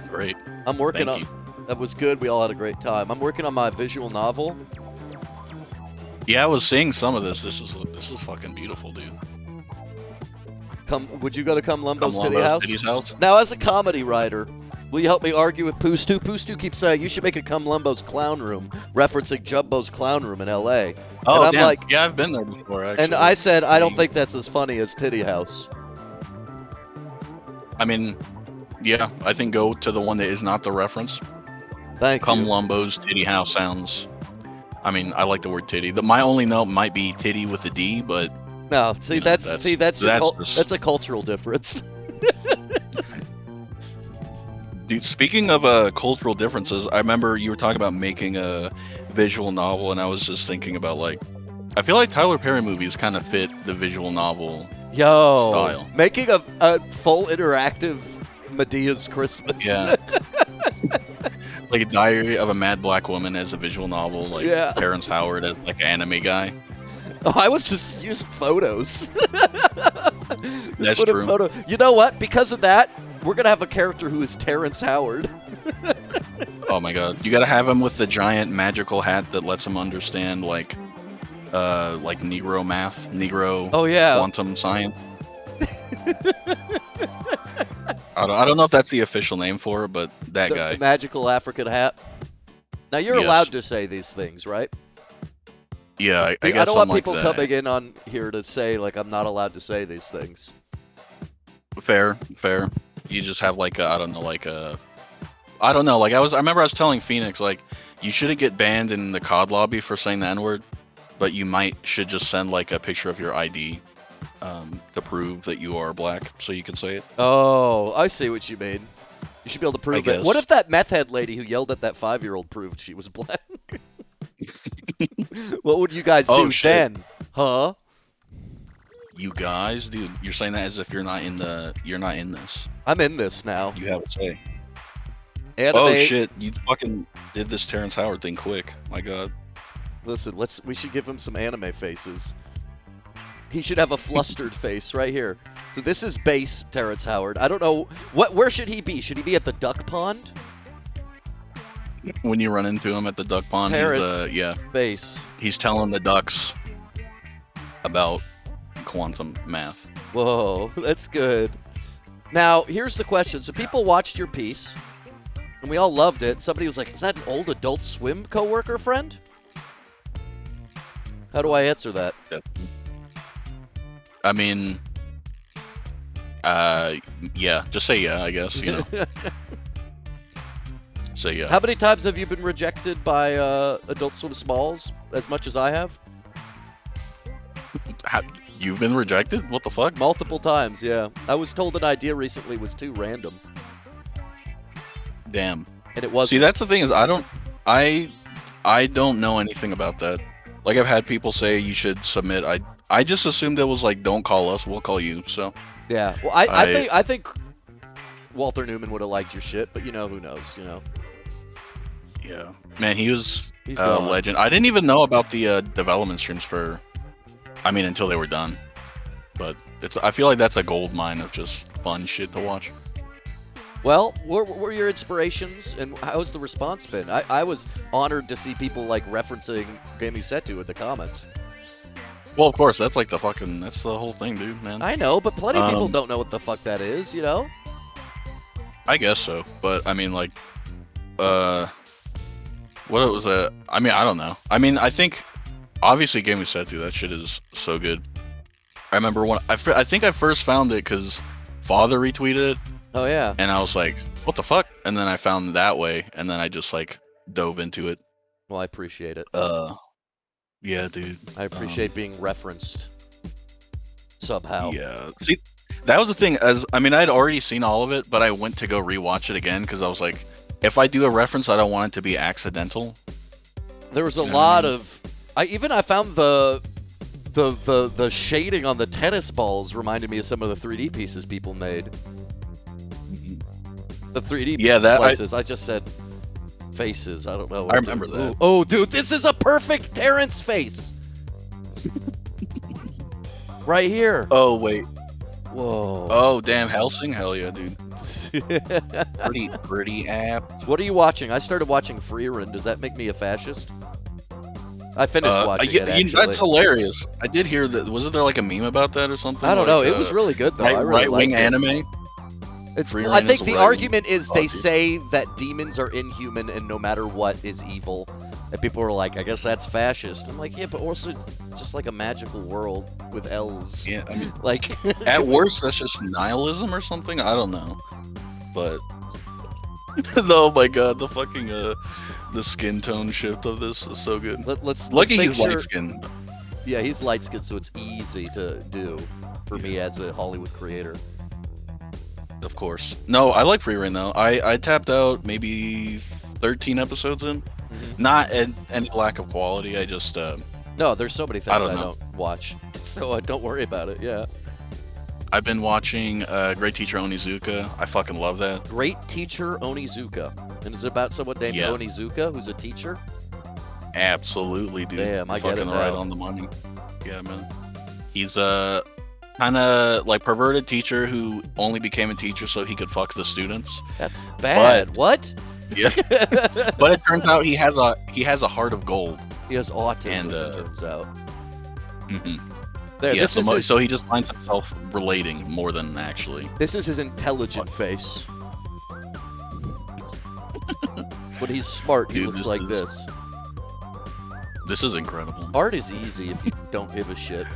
great. I'm working Thank on... That was good. We all had a great time. I'm working on my visual novel. Yeah, I was seeing some of this. This is fucking beautiful, dude. Would you go to Cumlumbo's Titty House? Now, as a comedy writer, will you help me argue with Poostu? Poostu keeps saying you should make a Cumlumbo's Clown Room, referencing Jumbo's Clown Room in L.A. Oh, and I'm damn. like, yeah, I've been there before, actually. And I said, I don't think that's as funny as Titty House. I mean, yeah, I think go to the one that is not the reference. Thank you. Cumlumbo's Titty House sounds... I mean, I like the word titty. My only note might be titty with a D, but... No, see, that's a cultural difference. Dude, speaking of cultural differences, I remember you were talking about making a visual novel, and I was just thinking about, like, I feel like Tyler Perry movies kind of fit the visual novel style. Making a full interactive Medea's Christmas. Yeah. Like a Diary of a Mad Black Woman as a visual novel, like Terrence Howard as like an anime guy. Oh, I was just using photos. That's true. You know what? Because of that, we're gonna have a character who is Terrence Howard. Oh my god. You gotta have him with the giant magical hat that lets him understand like Negro math, Negro quantum science. I don't know if that's the official name for it, but that guy. The magical African hat. Now, you're allowed to say these things, right? Yeah, I guess I don't want people like coming in on here to say, like, I'm not allowed to say these things. Fair. You just have, like, I don't know, like, I remember I was telling Phoenix, like, you shouldn't get banned in the COD lobby for saying the N-word, but you should just send, like, a picture of your ID. To prove that you are black, so you can say it. Oh, I see what you mean. You should be able to prove it. What if that meth head lady who yelled at that 5-year-old proved she was black? What would you guys do then? Huh? You guys, dude, you're saying that as if you're not in this. I'm in this now. You have to say. Anime. Oh shit! You fucking did this Terrence Howard thing quick. My god. Listen, we should give him some anime faces. He should have a flustered face right here. So this is base Terrence Howard. I don't know where should he be? Should he be at the duck pond? when you run into him at the duck pond, Terrence yeah, base. he's telling the ducks about quantum math. Whoa, that's good. Now, here's the question. So people watched your piece, and we all loved it. Somebody was like, is that an old Adult Swim coworker friend? How do I answer that? I mean, yeah, just say yeah, I guess, you know. Say yeah. How many times have you been rejected by Adult Swim Smalls? As much as I have? You've been rejected? What the fuck? Multiple times, yeah. I was told an idea recently was too random. Damn. And it wasn't. See, that's the thing is I don't know anything about that. Like, I've had people say you should submit. I just assumed it was like, don't call us, we'll call you. So yeah. Well, I think Walter Newman would have liked your shit, but you know, who knows, you know. Yeah. Man, he's a gone. legend. I didn't even know about the development streams until they were done. But I feel like that's a gold mine of just fun shit to watch. Well, what were your inspirations, and how's the response been? I was honored to see people like referencing Gaming Setu in the comments. Well, of course, that's like that's the whole thing, dude, man. I know, but plenty of people don't know what the fuck that is, you know? I guess so, but I mean, like, what it was I mean, I don't know. I mean, I think, obviously, Gaming Setu, that shit is so good. I remember when, I think I first found it because Father retweeted it. Oh, yeah. And I was like, what the fuck? And then I found that way, and then I just, like, dove into it. Well, I appreciate it. Yeah, dude. I appreciate being referenced somehow. Yeah. See, that was the thing. I'd already seen all of it, but I went to go rewatch it again because I was like, if I do a reference, I don't want it to be accidental. There was a lot of... I found the shading on the tennis balls reminded me of some of the 3D pieces people made. The 3D places. I just said faces. I don't know. I remember that. Oh, dude, this is a perfect Terrence face. Right here. Oh, wait. Whoa. Oh, damn. Helsing? Hell yeah, dude. pretty apt. What are you watching? I started watching Freerun. Does that make me a fascist? I finished watching it, actually. That's hilarious. I did hear that. Wasn't there like a meme about that or something? I don't know. It was really good, though. Right-wing anime? I think the argument is they say that demons are inhuman and no matter what is evil. And people are like, I guess that's fascist. I'm like, yeah, but also it's just like a magical world with elves. Yeah, I mean, like at worst, that's just nihilism or something. I don't know. But oh my god, the fucking the skin tone shift of this is so good. Lucky he's light skinned. Yeah, he's light skinned, so it's easy to do for me as a Hollywood creator. Of course. No, I like Freerun though. I tapped out maybe 13 episodes in. Mm-hmm. Not any lack of quality. I just no, there's so many things I don't watch, so don't worry about it. Yeah. I've been watching Great Teacher Onizuka. I fucking love that. Great Teacher Onizuka. And is it about someone named Onizuka who's a teacher? Absolutely, dude. Damn, I get it now. Right on the money. Yeah, man. He's a kind of like perverted teacher who only became a teacher so he could fuck the students. That's bad. What? Yeah. But it turns out he has a heart of gold. He has autism, it turns out. Mm-hmm. There, yeah, so he just finds himself relating more than actually. This is his intelligent face. When he's smart, he looks like this. This is incredible. Art is easy if you don't give a shit.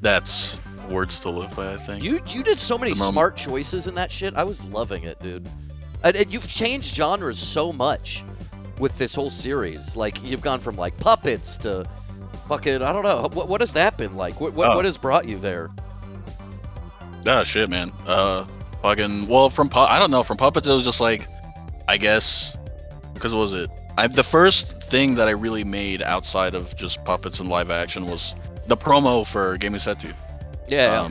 That's words to live by, I think. You did so many smart choices in that shit. I was loving it, dude. And you've changed genres so much with this whole series. Like, you've gone from, like, puppets to fucking, I don't know. What has that been like? What has brought you there? Oh, shit, man. Fucking, well, I don't know. From puppets, it was just like, I guess, because what was it? The first thing that I really made outside of just puppets and live action was the promo for Gaming Setu. Yeah.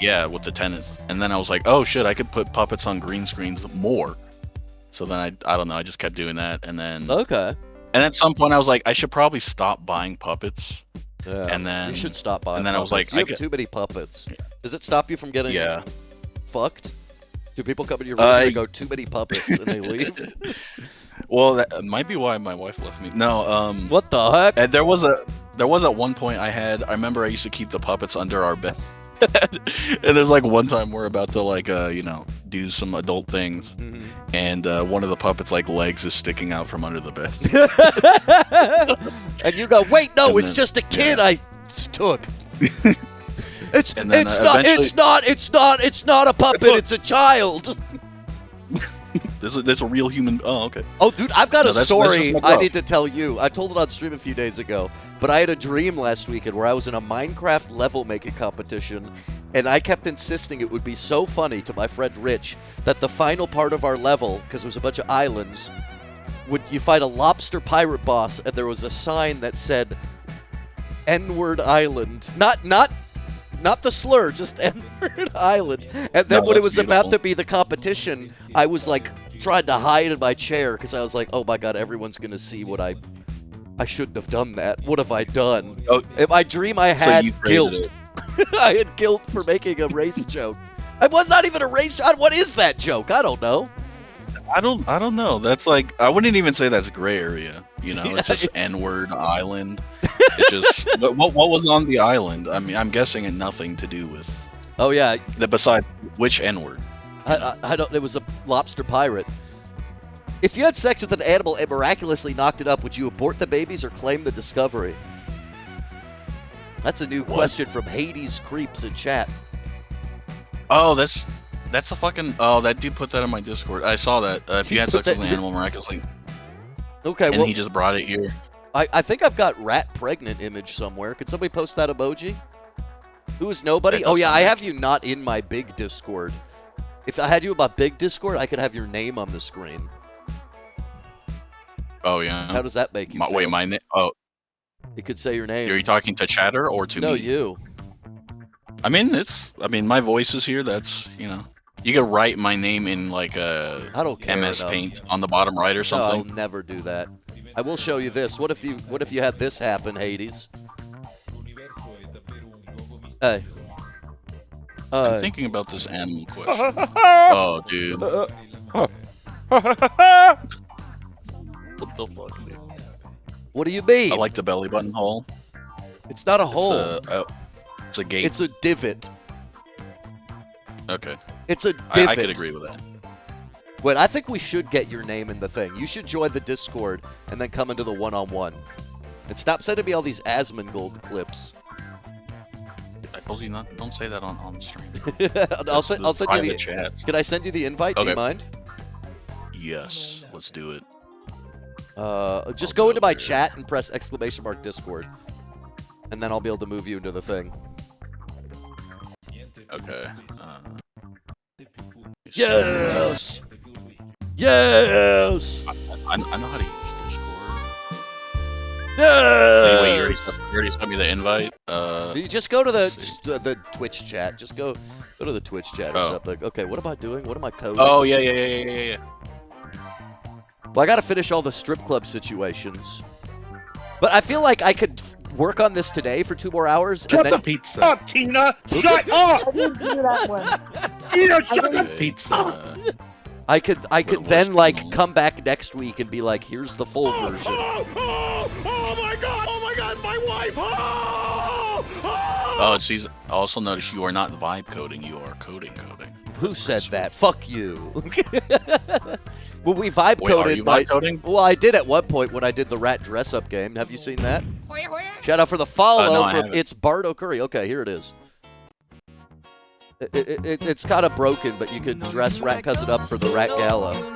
Yeah, with the tenants. And then I was like, oh shit, I could put puppets on green screens more. So then I don't know, I just kept doing that, and then okay. And at some point I was like, I should probably stop buying puppets. Yeah. And then you should stop buying. And then puppets. I was like, you have too many puppets. Does it stop you from getting fucked? Do people come in your room and go, too many puppets, and they leave? Well, that might be why my wife left me. No, What the heck? and there was at one point I remember I used to keep the puppets under our bed. And there's like one time we're about to like do some adult things, and one of the puppets like legs is sticking out from under the bed. And you go, wait, no, And it's then- just a kid I took. And then, It's not a puppet, it's a child. There's a real human. Oh, okay. Oh, dude, I've got No, a that's story just my I dog. need to tell you. I told it on stream a few days ago, but I had a dream last weekend where I was in a Minecraft level making competition, and I kept insisting it would be so funny to my friend Rich that the final part of our level, because there was a bunch of islands, you fight a lobster pirate boss, and there was a sign that said N-word Island. Not the slur, just N-word Island. And then No, when it that's was about beautiful. to be the competition, I was like trying to hide in my chair because I was like, oh my god, everyone's going to see what I shouldn't have done that. What have I done? Oh, In my dream, I had you created guilt. I had guilt for making a race joke. It was not even a race joke. What is that joke? I don't know. I don't know. That's like I wouldn't even say that's gray area. You know, Yeah, it's just it's- N-word island. It's just what was on the island. I mean, I'm guessing it nothing to do with Oh yeah, besides which N-word. I don't. It was a lobster pirate. If you had sex with an animal and miraculously knocked it up, would you abort the babies or claim the discovery? That's a new question from Hades Creeps in chat. Oh, that's a fucking. Oh, that dude put that in my Discord. I saw that. If He you had put sex with that- an animal miraculously, Okay, and well, he just brought it here. I think I've got rat pregnant image somewhere. Could somebody post that emoji? Who is nobody? That Oh does yeah, sound I like- have you not in my big Discord. If I had you in my big Discord, I could have your name on the screen. Oh yeah. How does that make you feel? Wait, my name. Oh, You could say your name. are you talking to Chatter or to No, me? you. I mean, my voice is here. That's you could write my name in like a I don't care MS enough. Paint on the bottom right or No, I'll something. never do that. I will show you this. What if you had this happen, Hades? Hey. I'm thinking about this animal question. Oh, dude. What the fuck, dude? What do you mean? I like the belly button hole. It's not a hole. It's a gate. It's a divot. Okay. It's a I divot. could agree with that. Wait, I think we should get your name in the thing. You should join the Discord and then come into the one-on-one. And stop sending me all these Asmongold clips. I told you not. Don't say that on stream. I'll send you private the. chats. Can I send you the invite? Do you Okay. mind? Yes. Let's do it. Just I'll go go into my here. chat and press ! Discord, and then I'll be able to move you into the thing. Okay. Yes. Yes. I know how to use Discord. Yes. Anyway, you already sent me the invite. You just go to let's the Twitch chat. Just go to the Twitch chat or Oh. something. Okay, what am I doing? What am I coding? Oh yeah. Well, I gotta finish all the strip club situations. But I feel like I could work on this today for 2 more hours. Shut and then... the pizza up, Tina! Shut up! I didn't do that one. Tina, shut didn't- the Pizza. I could What- then what's like going on? come back next week and be like, here's the full version. Oh my god, it's my wife! Oh, she's. I also noticed you are not vibe coding. You are coding. Who said that? Fuck you. Well, we vibe Wait, are coded. you vibe coding? Well, I did at one point when I did the rat dress up game. Have you seen that? Shout out for the follow No, I from haven't. It's Bardo Curry. Okay, here it is. It's kind of broken, but you can dress RatCousin up for the Rat Gala.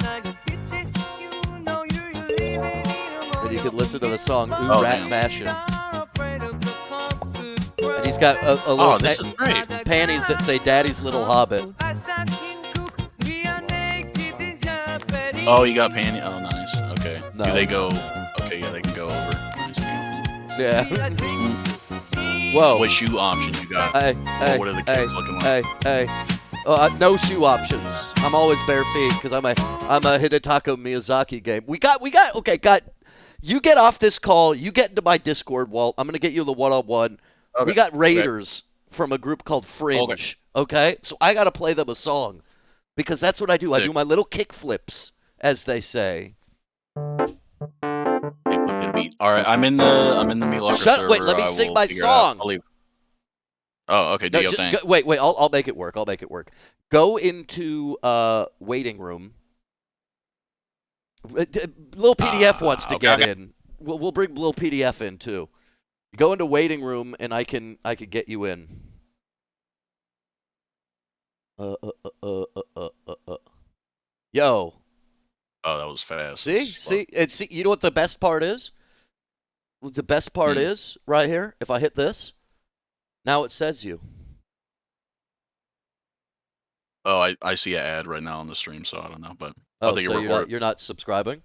And you can listen to the song Ooh Oh, Rat damn. Fashion. And he's got a Oh, little this is great. panties that say Daddy's Little Hobbit. Oh, you got panty. Oh, nice. Okay. Do they Nice. go? Okay, yeah, they can go over. Nice, beautiful. Yeah. Whoa. What shoe option you got? Hey, hey, what are the hey, kids looking like? Hey. No shoe options. I'm always bare feet because I'm a Hidetaka Miyazaki game. Okay, you get off this call. You get into my Discord, Walt. I'm gonna get you the one-on-one. Okay. We got raiders from a group called Fringe. Okay, so I gotta play them a song. Because that's what I do. I Sick. do my little kick flips, as they say. All right, I'm in the meat locker server. Wait, let me sing my song. I'll leave. Oh, okay. Do your thing. Wait. I'll make it work. Go into waiting room. Little PDF wants to get in. We'll bring little PDF in too. Go into waiting room, and I can get you in. Yo. Oh, that was fast. See, you know what the best part is? The best part is right here. If I hit this, now it says you. Oh, I see an ad right now on the stream, so I don't know, but Oh, so you're not subscribing?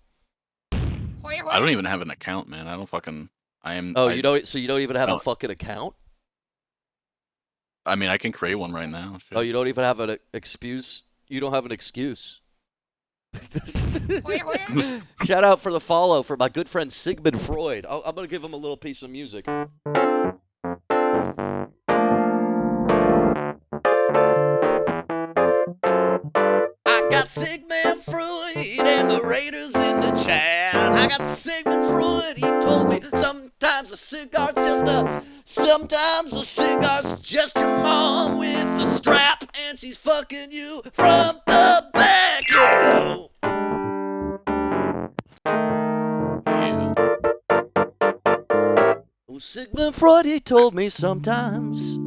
I don't even have an account, man. I don't fucking. You don't. So you don't even have a fucking account? I mean, I can create one right now. Oh, you don't even have an excuse. You don't have an excuse. Shout out for the follow for my good friend Sigmund Freud. I'm gonna give him a little piece of music. I got Sigmund Freud and the Raiders in the chat. I got Sigmund Freud. He told me sometimes a cigar's just your mom with a strap, and she's fucking you from the back. Yeah. Oh, Sigmund Freud, he told me sometimes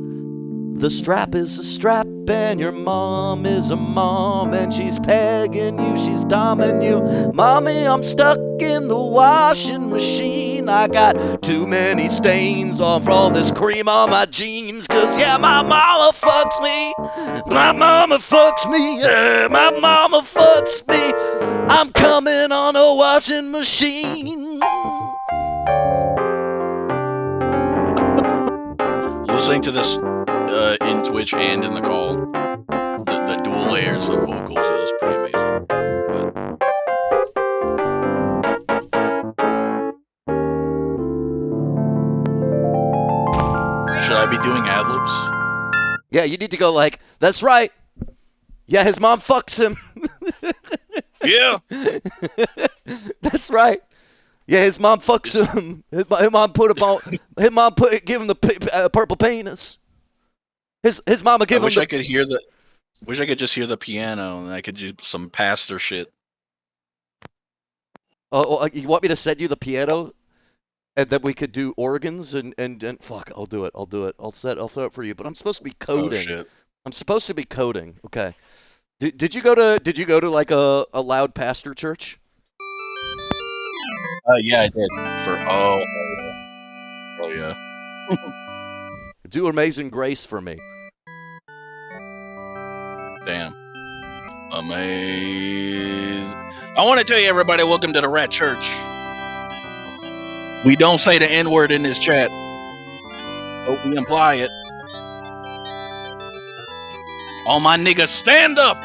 the strap is a strap, and your mom is a mom, and she's pegging you, she's doming you. Mommy, I'm stuck in the washing machine. I got too many stains on all this cream on my jeans. Cause yeah, my mama fucks me. My mama fucks me. Yeah, my mama fucks me. I'm coming on a washing machine. Listening to this in Twitch and in the call, the dual layers of vocals is pretty amazing. Should I be doing ad-libs? Yeah, you need to go like, that's right. Yeah, his mom fucks him. Yeah. That's right. Yeah, his mom fucks him. His mom give him the purple penis. His mama give him. Wish I could just hear the piano and I could do some pastor shit. Oh, you want me to send you the piano, and then we could do organs and fuck. I'll do it. I'll set it for you. But I'm supposed to be coding. Oh, shit. I'm supposed to be coding. Okay. Did you go to like a loud pastor church? Yeah, I did. Oh yeah. Do Amazing Grace for me. Damn. Amazing. I want to tell you, everybody, welcome to the Rat Church. We don't say the N-word in this chat, but we imply it. All my niggas, stand up!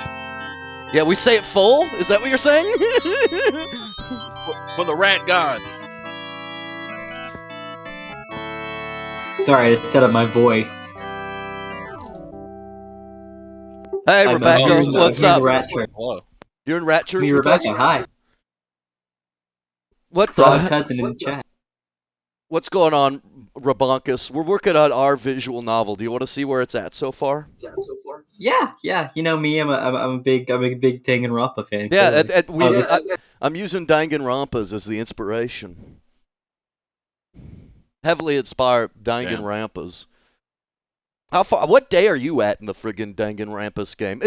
Yeah, we say it full? Is that what you're saying? For the Rat God. Sorry, to set up my voice. Hey, Rebecca, what's up? Hello. You're in Rat Church? Me, Rebecca, hi. What the? RatCousin in the chat. What's going on, Rabonkus? We're working on our visual novel. Do you want to see where it's at so far? Yeah. You know me. I'm a big Danganronpa fan. Yeah, I'm using Danganronpas as the inspiration. Heavily inspired Danganronpas. How far? What day are you at in the friggin' Danganronpas game?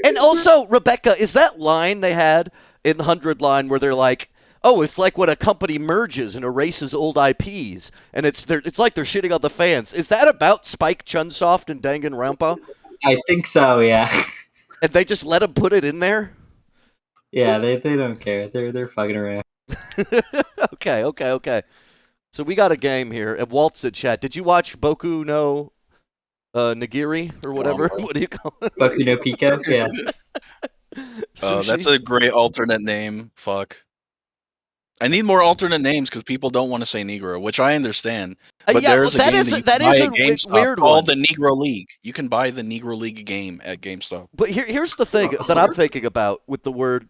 And also, Rebecca, is that line they had in 100 Line where they're like, oh, it's like when a company merges and erases old IPs, and it's like they're shitting on the fans. Is that about Spike Chunsoft and Danganronpa? I think so, yeah. And they just let him put it in there? Yeah, they don't care. They're fucking around. Okay. So we got a game here. And Walt's in chat. Did you watch Boku no Nigiri or whatever? What do you call it? Boku no Pico? Yeah. That's a great alternate name. Fuck. I need more alternate names because people don't want to say Negro, which I understand. But yeah, there is a that game is that you that can buy is at a GameStop weird called one. the Negro League. You can buy the Negro League game at GameStop. But here's the thing that I'm thinking about with the word,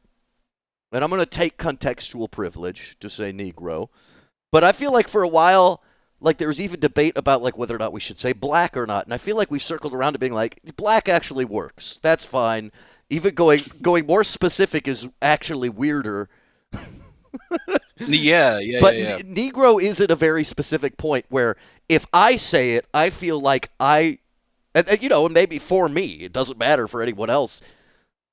and I'm going to take contextual privilege to say Negro, but I feel like for a while, like there was even debate about like whether or not we should say black or not, and I feel like we've circled around to being like black actually works. That's fine. Even going more specific is actually weirder. Yeah. But Negro is at a very specific point where if I say it, I feel like and maybe for me, it doesn't matter for anyone else.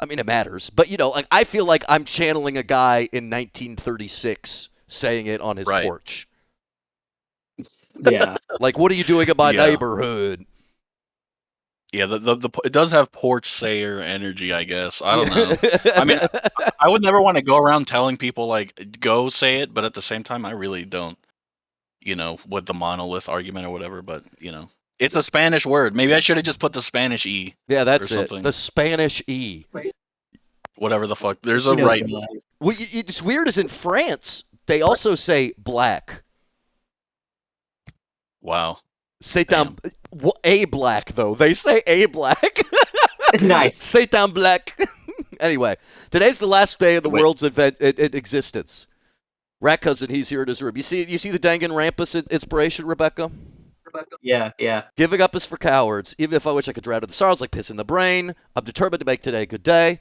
I mean, it matters, but like I feel like I'm channeling a guy in 1936 saying it on his porch. Yeah. Like, what are you doing in my neighborhood? Yeah, it does have porch sayer energy, I guess. I don't know. I mean, I would never want to go around telling people like go say it, but at the same time, I really don't. With the monolith argument or whatever, but it's a Spanish word. Maybe I should have just put the Spanish E. Yeah, that's or it. something. The Spanish E. Whatever the fuck. There's a right. Well, it's weird. Is in France they also say black. Wow. C'est a black though. They say a black. Nice. C'est un black. Anyway, today's the last day of the world's existence. RatCousin, he's here in his room. You see the Dangan Ren'Py inspiration, Rebecca? Yeah. Giving up is for cowards. Even if I wish I could drown in the sorrows like piss in the brain, I'm determined to make today a good day.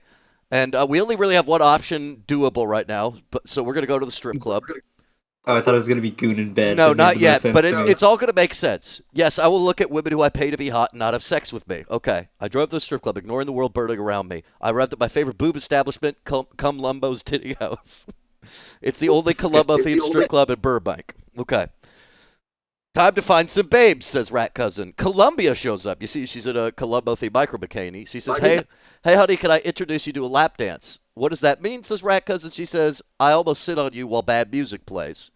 And we only really have one option doable right now, so we're gonna go to the strip club. Oh, I thought it was gonna be goon in bed. No, not yet, but it's all gonna make sense. Yes, I will look at women who I pay to be hot and not have sex with me. Okay, I drove to the strip club, ignoring the world burning around me. I arrived at my favorite boob establishment, Lumbo's Titty House. It's the only Columbo-themed strip club in Burbank. Okay. Time to find some babes, says RatCousin. Columbia shows up. You see, she's in a Columbo-themed micro-bikini. She says, hey, honey, can I introduce you to a lap dance? What does that mean, says RatCousin. She says, I almost sit on you while bad music plays.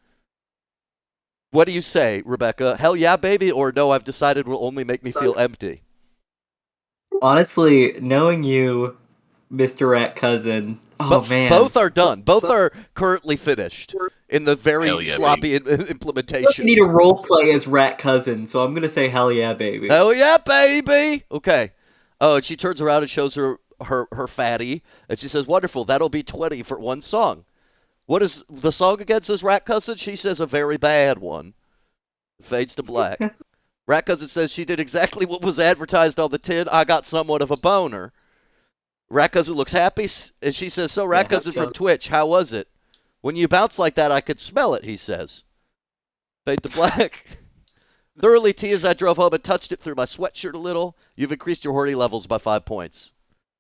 What do you say, Rebecca? Hell yeah, baby, or no, I've decided will only make me feel empty? Honestly, knowing you, Mr. RatCousin, man. Both are done. Both are currently finished in the very sloppy implementation. I need a role play as RatCousin, so I'm going to say hell yeah, baby. Hell yeah, baby! Okay. Oh, and she turns around and shows her fatty, and she says, wonderful, that'll be 20 for one song. What is the song again, says RatCousin? She says a very bad one. Fades to black. RatCousin says she did exactly what was advertised on the tin. I got somewhat of a boner. RatCousin looks happy, and she says, so RatCousin from Twitch, how was it? When you bounce like that, I could smell it, he says. Fade to black. Thoroughly tea as I drove home and touched it through my sweatshirt a little. You've increased your horny levels by 5 points.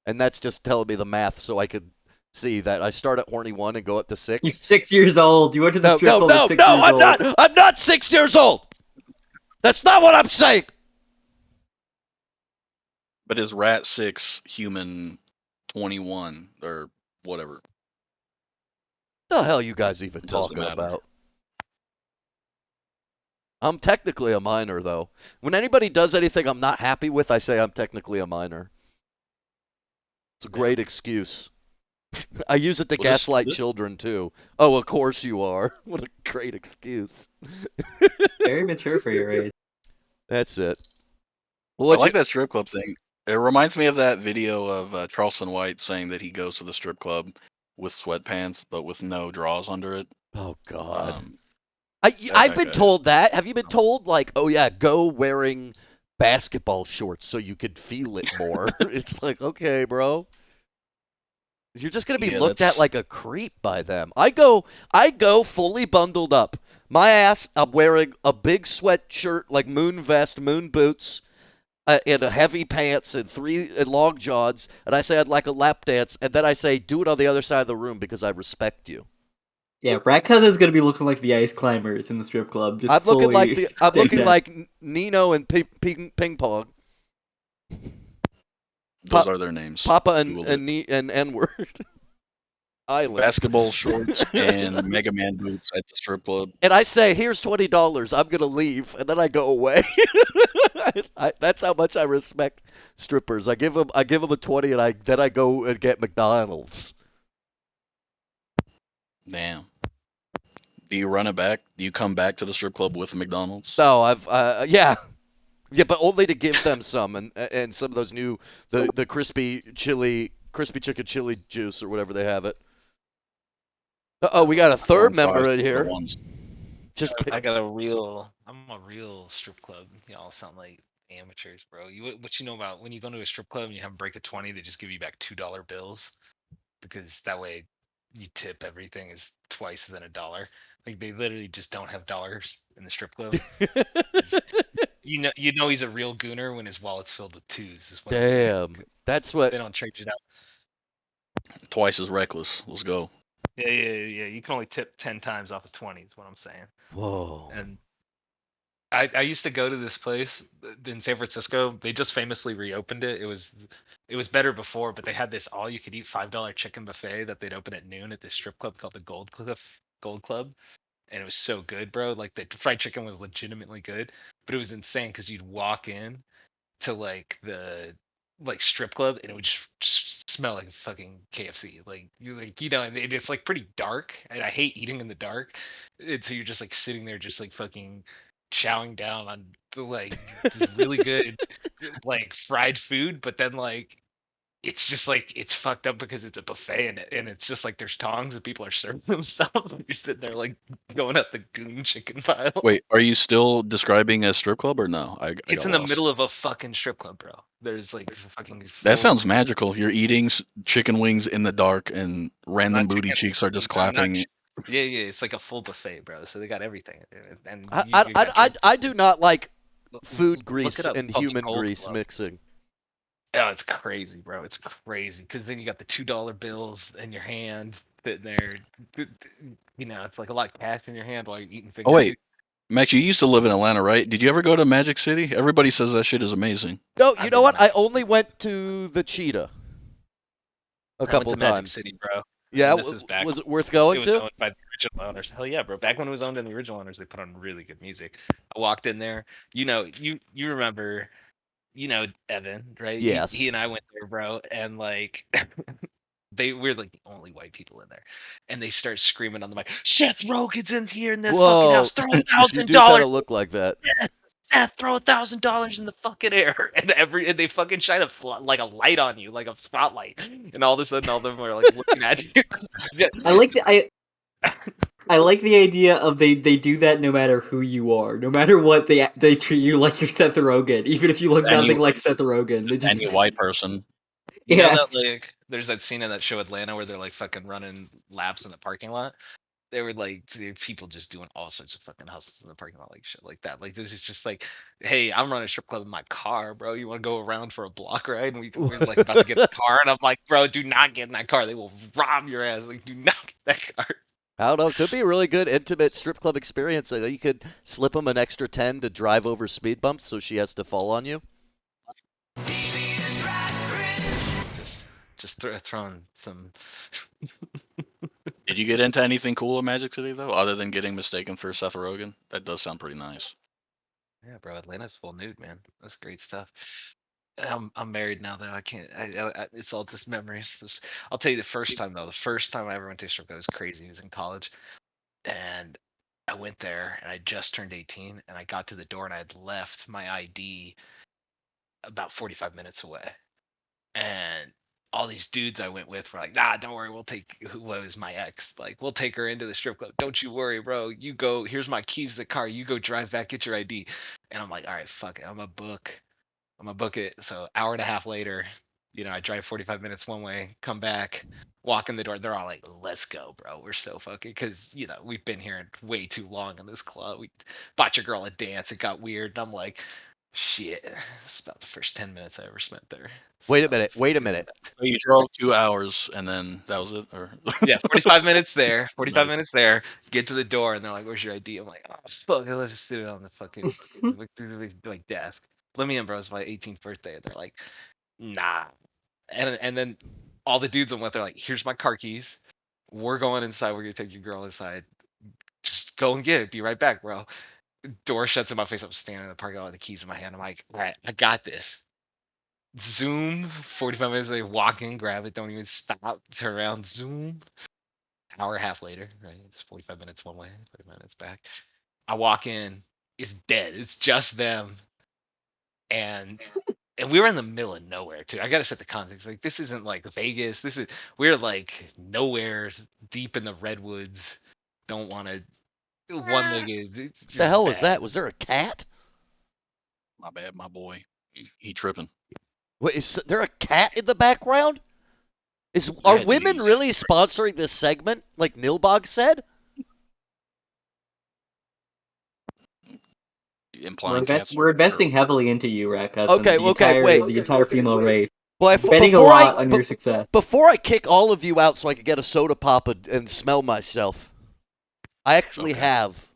And that's just telling me the math so I could see that I start at horny 1 and go up to 6. You're 6 years old. You went to the strip club at 6 years old. No, I'm not 6 years old. That's not what I'm saying. But is Rat 6 human 21 or whatever? The hell you guys even talking about? I'm technically a minor, though. When anybody does anything I'm not happy with, I say I'm technically a minor. It's a great excuse. I use it to gaslight children, too. Oh, of course you are. What a great excuse. Very mature for your age. That's it. Well, I like that strip club thing. It reminds me of that video of Charleston White saying that he goes to the strip club with sweatpants, but with no drawers under it. Oh, God. I've been told that. Have you been told, like, oh, yeah, go wearing basketball shorts so you could feel it more? It's like, okay, bro. You're just going to be looked at like a creep by them. I go fully bundled up. My ass, I'm wearing a big sweatshirt, like moon vest, moon boots, and a heavy pants and 3 long johns, and I say I'd like a lap dance, and then I say do it on the other side of the room because I respect you. Yeah, RatCousin's gonna be looking like the ice climbers in the strip club. I'm looking like Nino and Ping Pong. Those are their names. Papa and N-word. Island. Basketball shorts and Mega Man boots at the strip club. And I say, here's $20. I'm gonna leave, and then I go away. That's how much I respect strippers. I give them a 20, and then I go and get McDonald's. Damn. Do you run it back? Do you come back to the strip club with McDonald's? No, I've yeah, but only to give them some and some of those new the crispy chicken chili juice or whatever they have it. Oh, we got a third member in here. Just I'm a real strip club. Y'all sound like amateurs, bro. What you know about when you go to a strip club and you have a break of 20, they just give you back $2 bills because that way you tip everything is twice than $1. Like they literally just don't have dollars in the strip club. You know he's a real gooner when his wallet's filled with twos. Is what I'm saying. That's what they don't trade it out. Twice as reckless. Let's go. Yeah. You can only tip 10 times off of 20. Is what I'm saying. Whoa. And I used to go to this place in San Francisco. They just famously reopened it. It was better before, but they had this all-you-could-eat $5 chicken buffet that they'd open at noon at this strip club called the Gold Club, and it was so good, bro. Like the fried chicken was legitimately good, but it was insane because you'd walk in to like the strip club and it would just smell like fucking KFC. And it's like pretty dark, and I hate eating in the dark. And so you're just like sitting there, just like fucking chowing down on the like really good like fried food, but then like it's just like it's fucked up because it's a buffet and it's just like there's tongs and people are serving them stuff. You're sitting there like going at the goon chicken pile. Wait, are you still describing a strip club or no? I It's got in the lost. middle of a fucking strip club, bro. There's like fucking. That sounds magical. You're eating chicken wings in the dark, and random booty cheeks are just clapping. Yeah, it's like a full buffet, bro. So they got everything. And I do not like food Look grease it up, and fucking human Gold grease Club. mixing. Oh, it's crazy, bro. It's crazy because then you got the $2 bills in your hand sitting there. You know, it's like a lot of cash in your hand while you're eating. Oh wait, Max, you used to live in Atlanta, right? Did you ever go to Magic City? Everybody says that shit is amazing. No, you know what? I only went to the Cheetah a couple went to Magic times. City, bro. Yeah, Back was it worth going it was to? owned by the original owners. Hell yeah, bro. Back when it was owned by the original owners, they put on really good music. I walked in there. You know, you remember, Evan, right? Yes. He and I went there, bro, and like we're like the only white people in there, and they start screaming on the mic, "Seth Rogen's in here in this fucking house. Throw $1,000. You do kind of look like that. Seth, throw $1,000 in the fucking air," and they fucking shine like a light on you, like a spotlight, and all of a sudden all of them are like looking at you. I like the idea of they do that no matter who you are, no matter what they treat you like you're Seth Rogen, even if you look nothing like Seth Rogen. They just any white person. You know that like there's that scene in that show Atlanta where they're like fucking running laps in the parking lot. They were like people just doing all sorts of fucking hustles in the parking lot, like shit like that. Like this is just like, hey, I'm running a strip club in my car, bro. You want to go around for a block ride? And we're like about to get in the car, and I'm like, bro, do not get in that car. They will rob your ass. Like, do not get that car. I don't know. It could be a really good intimate strip club experience. You could slip them an extra 10 to drive over speed bumps, so she has to fall on you. Just throwing some. Did you get into anything cool in Magic City though, other than getting mistaken for Seth Rogen? That does sound pretty nice. Yeah, bro, Atlanta's full nude, man. That's great stuff. I'm married now, though. I can't. It's all just memories. I'll tell you the first time though. The first time I ever went to a strip club was crazy. It was in college, and I went there, and I just turned 18, and I got to the door, and I had left my ID about 45 minutes away, and all these dudes I went with were like, "Nah, don't worry, we'll take who was my ex. Like, we'll take her into the strip club. Don't you worry, bro. You go. Here's my keys to the car. You go drive back, get your ID." And I'm like, "All right, fuck it. I'm gonna book it." So hour and a half later, I drive 45 minutes one way, come back, walk in the door. They're all like, "Let's go, bro. We're so fucking," because we've been here way too long in this club. We bought your girl a dance. It got weird, and I'm like, shit. It's about the first 10 minutes I ever spent there. Wait a minute. So you drove 2 hours and then that was it, or? Yeah, 45 minutes there. 45 minutes there. Get to the door, and they're like, "Where's your ID?" I'm like, "Oh fuck, let's just sit it on the fucking like desk." Let me in, bro. It's my 18th birthday. And they're like, "Nah." And then all the dudes I'm with are like, "Here's my car keys. We're going inside. We're gonna take your girl inside. Just go and get it. Be right back, bro." Door shuts in my face. I'm standing in the parking lot with the keys in my hand. I'm like, "All right, I got this." Zoom. 45 minutes. They walk in, grab it, don't even stop, turn around, zoom. hour and a half later, right? It's 45 minutes one way, 45 minutes back. I walk in, it's dead. It's just them. And we were in the middle of nowhere too. I gotta set the context. Like this isn't like Vegas. We're like nowhere, deep in the redwoods. Don't want to one-legged. It's The just hell was bad. that? Was there a cat? My bad, my boy. He tripping. Wait, is there a cat in the background? Are Yeah, women dude. really sponsoring this segment, like Nilbog said? Implying We're investing heavily into you, RatCousin. Okay, wait. The entire female race. Well, Betting a lot on your success. Before I kick all of you out so I can get a soda pop and smell myself, I actually have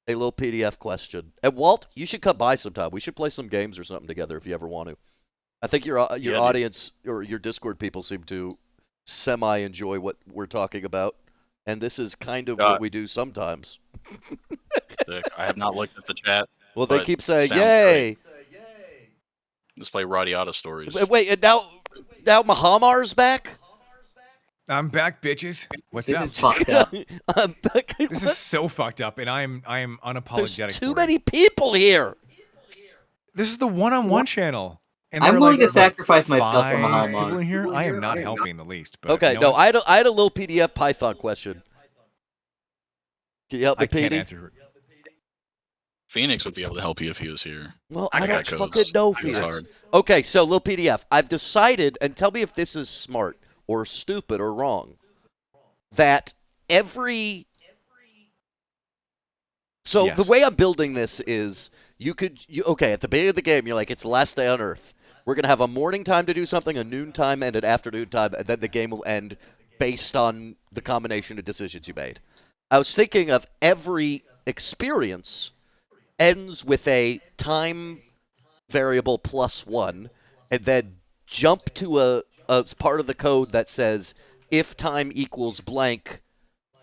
a little PDF question. And Walt, you should come by sometime. We should play some games or something together if you ever want to. I think your audience or your Discord people seem to semi-enjoy what we're talking about. And this is kind of what we do sometimes. I have not looked at the chat. Well, they keep saying, yay! Let's play Radiata stories. Wait, and now Mahamar's back? I'm back, bitches. What's up? This is fucked up. I'm back. This is so fucked up, and I am unapologetic. There's too many people here. This is the one-on-one channel. And I'm there are willing like to sacrifice myself for 5 Mahamar. people in here. I am not helping in the least. But Okay, you know no, I had a little PDF Python question. Can you help me, I can't PD? answer. Phoenix would be able to help you if he was here. Well, I I got don't codes. fucking know It's Phoenix. hard. Okay, so little PDF. I've decided, and tell me if this is smart or stupid or wrong, that every... So Yes. the way I'm building this is, okay, at the beginning of the game, you're like, it's the last day on Earth. We're going to have a morning time to do something, a noon time, and an afternoon time, and then the game will end based on the combination of decisions you made. I was thinking of every experience ends with a time variable +1, and then jump to a part of the code that says, if time equals blank,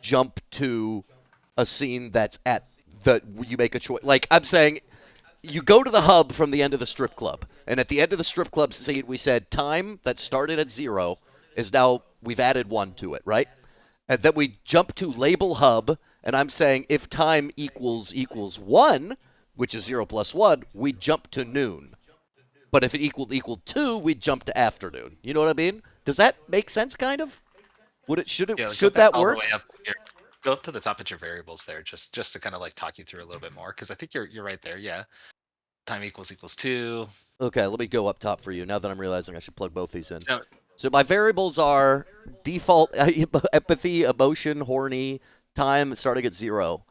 jump to a scene that's at you make a choice. Like, I'm saying, you go to the hub from the end of the strip club, and at the end of the strip club scene, we said time that started at 0 is now, we've added 1 to it, right? And then we jump to label hub, and I'm saying if time equals 1, which is 0 + 1, we jump to noon. But if it equaled 2, we jump to afternoon. You know what I mean? Does that make sense, kind of? Should that work? All the way up go up to the top at your variables there, just to kind of like talk you through a little bit more, because I think you're right there. Yeah, time equals 2. Okay, let me go up top for you. Now that I'm realizing I should plug both these in. No. So my variables are default empathy, emotion, horny, time starting at 0.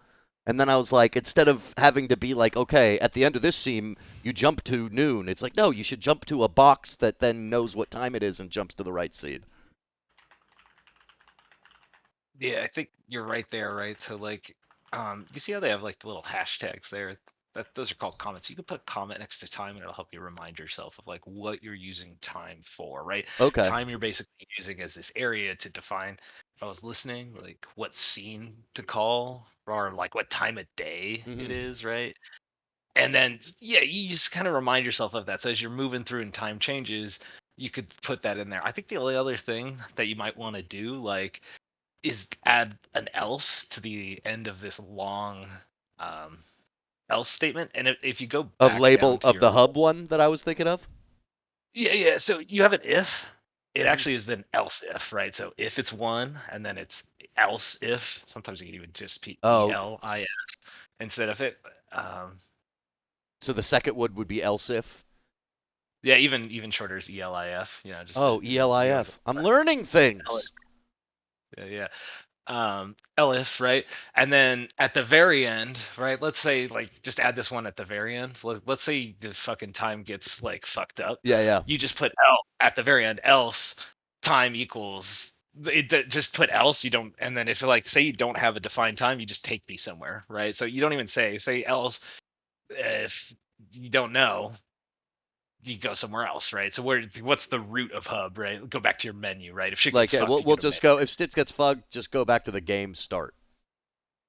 And then I was like, instead of having to be like, okay, at the end of this scene, you jump to noon. It's like, no, you should jump to a box that then knows what time it is and jumps to the right scene. Yeah, I think you're right there, right? So like, you see how they have like the little hashtags there? Those are called comments. You can put a comment next to time, and it'll help you remind yourself of like what you're using time for, right? Okay. Time you're basically using as this area to define. If I was listening, like what scene to call, or like what time of day it is, right? And then yeah, you just kind of remind yourself of that. So as you're moving through and time changes, you could put that in there. I think the only other thing that you might want to do, like, is add an else to the end of this long else statement. And if you go back Of label down to of your the hub one that I was thinking of? Yeah. So you have an if. It actually is then else if, right? So if it's 1, and then it's else if. Sometimes you can even just ELIF instead of it. So the second would be else if? Yeah, even shorter is ELIF. You know, just ELIF. I'm learning things. Yeah. Elif, right? And then at the very end, right? Let's say, like, just add this one at the very end. Let's say the fucking time gets like fucked up. Yeah. You just put at the very end, else time equals. Just put else. You don't, and then if like say you don't have a defined time, you just take me somewhere, right? So you don't even say else. If you don't know, you go somewhere else, right? So what's the root of hub, right? Go back to your menu, right? If shit gets fucked, we'll just go, if Stitch gets fucked, just go back to the game start.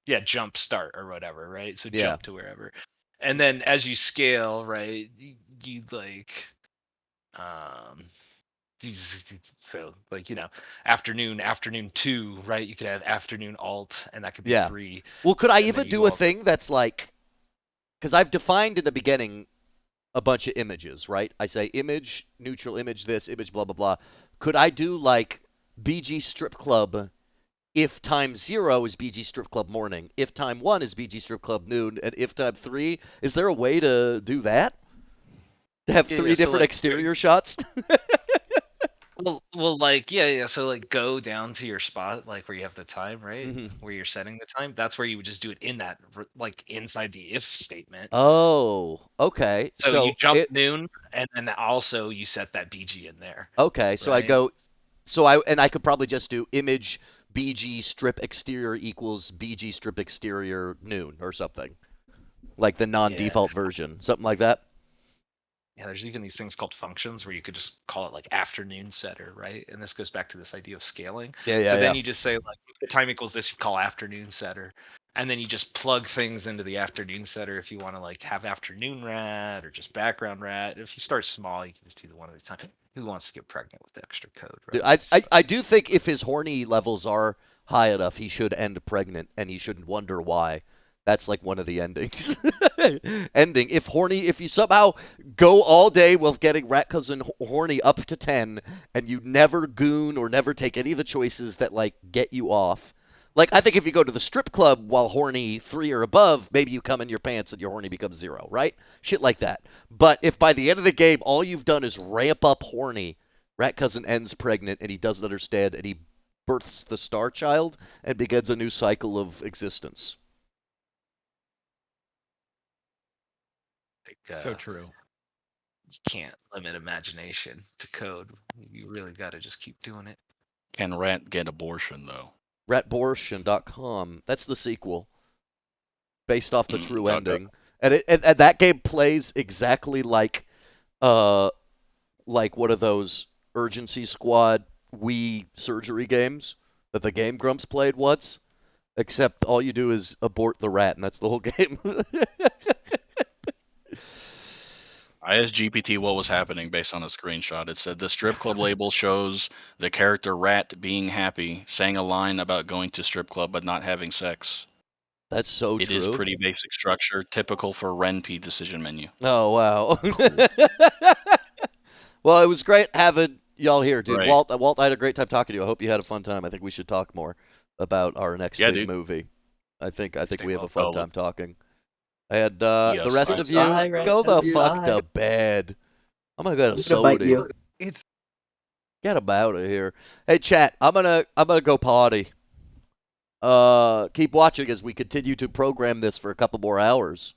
Yeah, jump start or whatever, right? So jump to wherever. And then as you scale, right, you like So like afternoon 2, right? You could have afternoon alt, and that could be Yeah. 3. Well, could I And then even you do go a up- thing that's like, because I've defined in the beginning a bunch of images, right? I say image, neutral image, this image, blah blah blah. Could I do like BG Strip Club if time 0 is BG Strip Club morning, if time 1 is BG Strip Club noon, and if time 3? Is there a way to do that? To have Yeah, 3 yeah, so different like exterior shots? well, like yeah. So like go down to your spot, like where you have the time, right? hmm Where you're setting the time. That's where you would just do it in that, like inside the if statement. Oh, okay. So you So jump noon, and then also you set that BG in there, okay, so I right? go, I could probably just do image BG strip exterior equals BG strip exterior noon or something, like the Yeah. non-default version, something like that. Yeah, there's even these things called functions where you could just call it like afternoon setter, right? And this goes back to this idea of scaling. Yeah, So yeah, then yeah. you just say like if the time equals this, you call afternoon setter. And then you just plug things into the afternoon setter if you want to like have afternoon rat or just background rat. If you start small, you can just do the one at a time. Who wants to get pregnant with extra code, Dude, right? I do think if his horny levels are high enough, he should end pregnant, and he shouldn't wonder why. That's like one of the endings. Ending. If you somehow go all day with getting RatCousin horny up to 10, and you never goon or never take any of the choices that like get you off. Like I think if you go to the strip club while horny 3 or above, maybe you come in your pants and your horny becomes 0, right? Shit like that. But if by the end of the game all you've done is ramp up horny, RatCousin ends pregnant and he doesn't understand, and he births the star child and begins a new cycle of existence. Like, So true. you can't limit imagination to code. You really got to just keep doing it. Can rat get abortion though? Ratbortion.com. That's the sequel, based off the true Okay. ending, and that game plays exactly like one of those Urgency Squad Wii surgery games that the Game Grumps played once. Except all you do is abort the rat, and that's the whole game. I asked GPT what was happening based on a screenshot. It said the strip club label shows the character Rat being happy, saying a line about going to strip club but not having sex. That's so It true. is pretty basic structure, typical for Ren'Py decision menu. Oh, wow. Well, it was great having y'all here, dude. Right. Walt, I had a great time talking to you. I hope you had a fun time. I think we should talk more about our next big dude. movie. I think Stay we have well. a fun Oh. time talking. And the Yes, rest I- of you, Bye, go the Ren'Py. fuck to Bye. bed. I'm gonna go to I'm gonna bite Sody. you. It's Get him out of here. Hey, chat. I'm gonna go potty. Keep watching as we continue to program this for a couple more hours.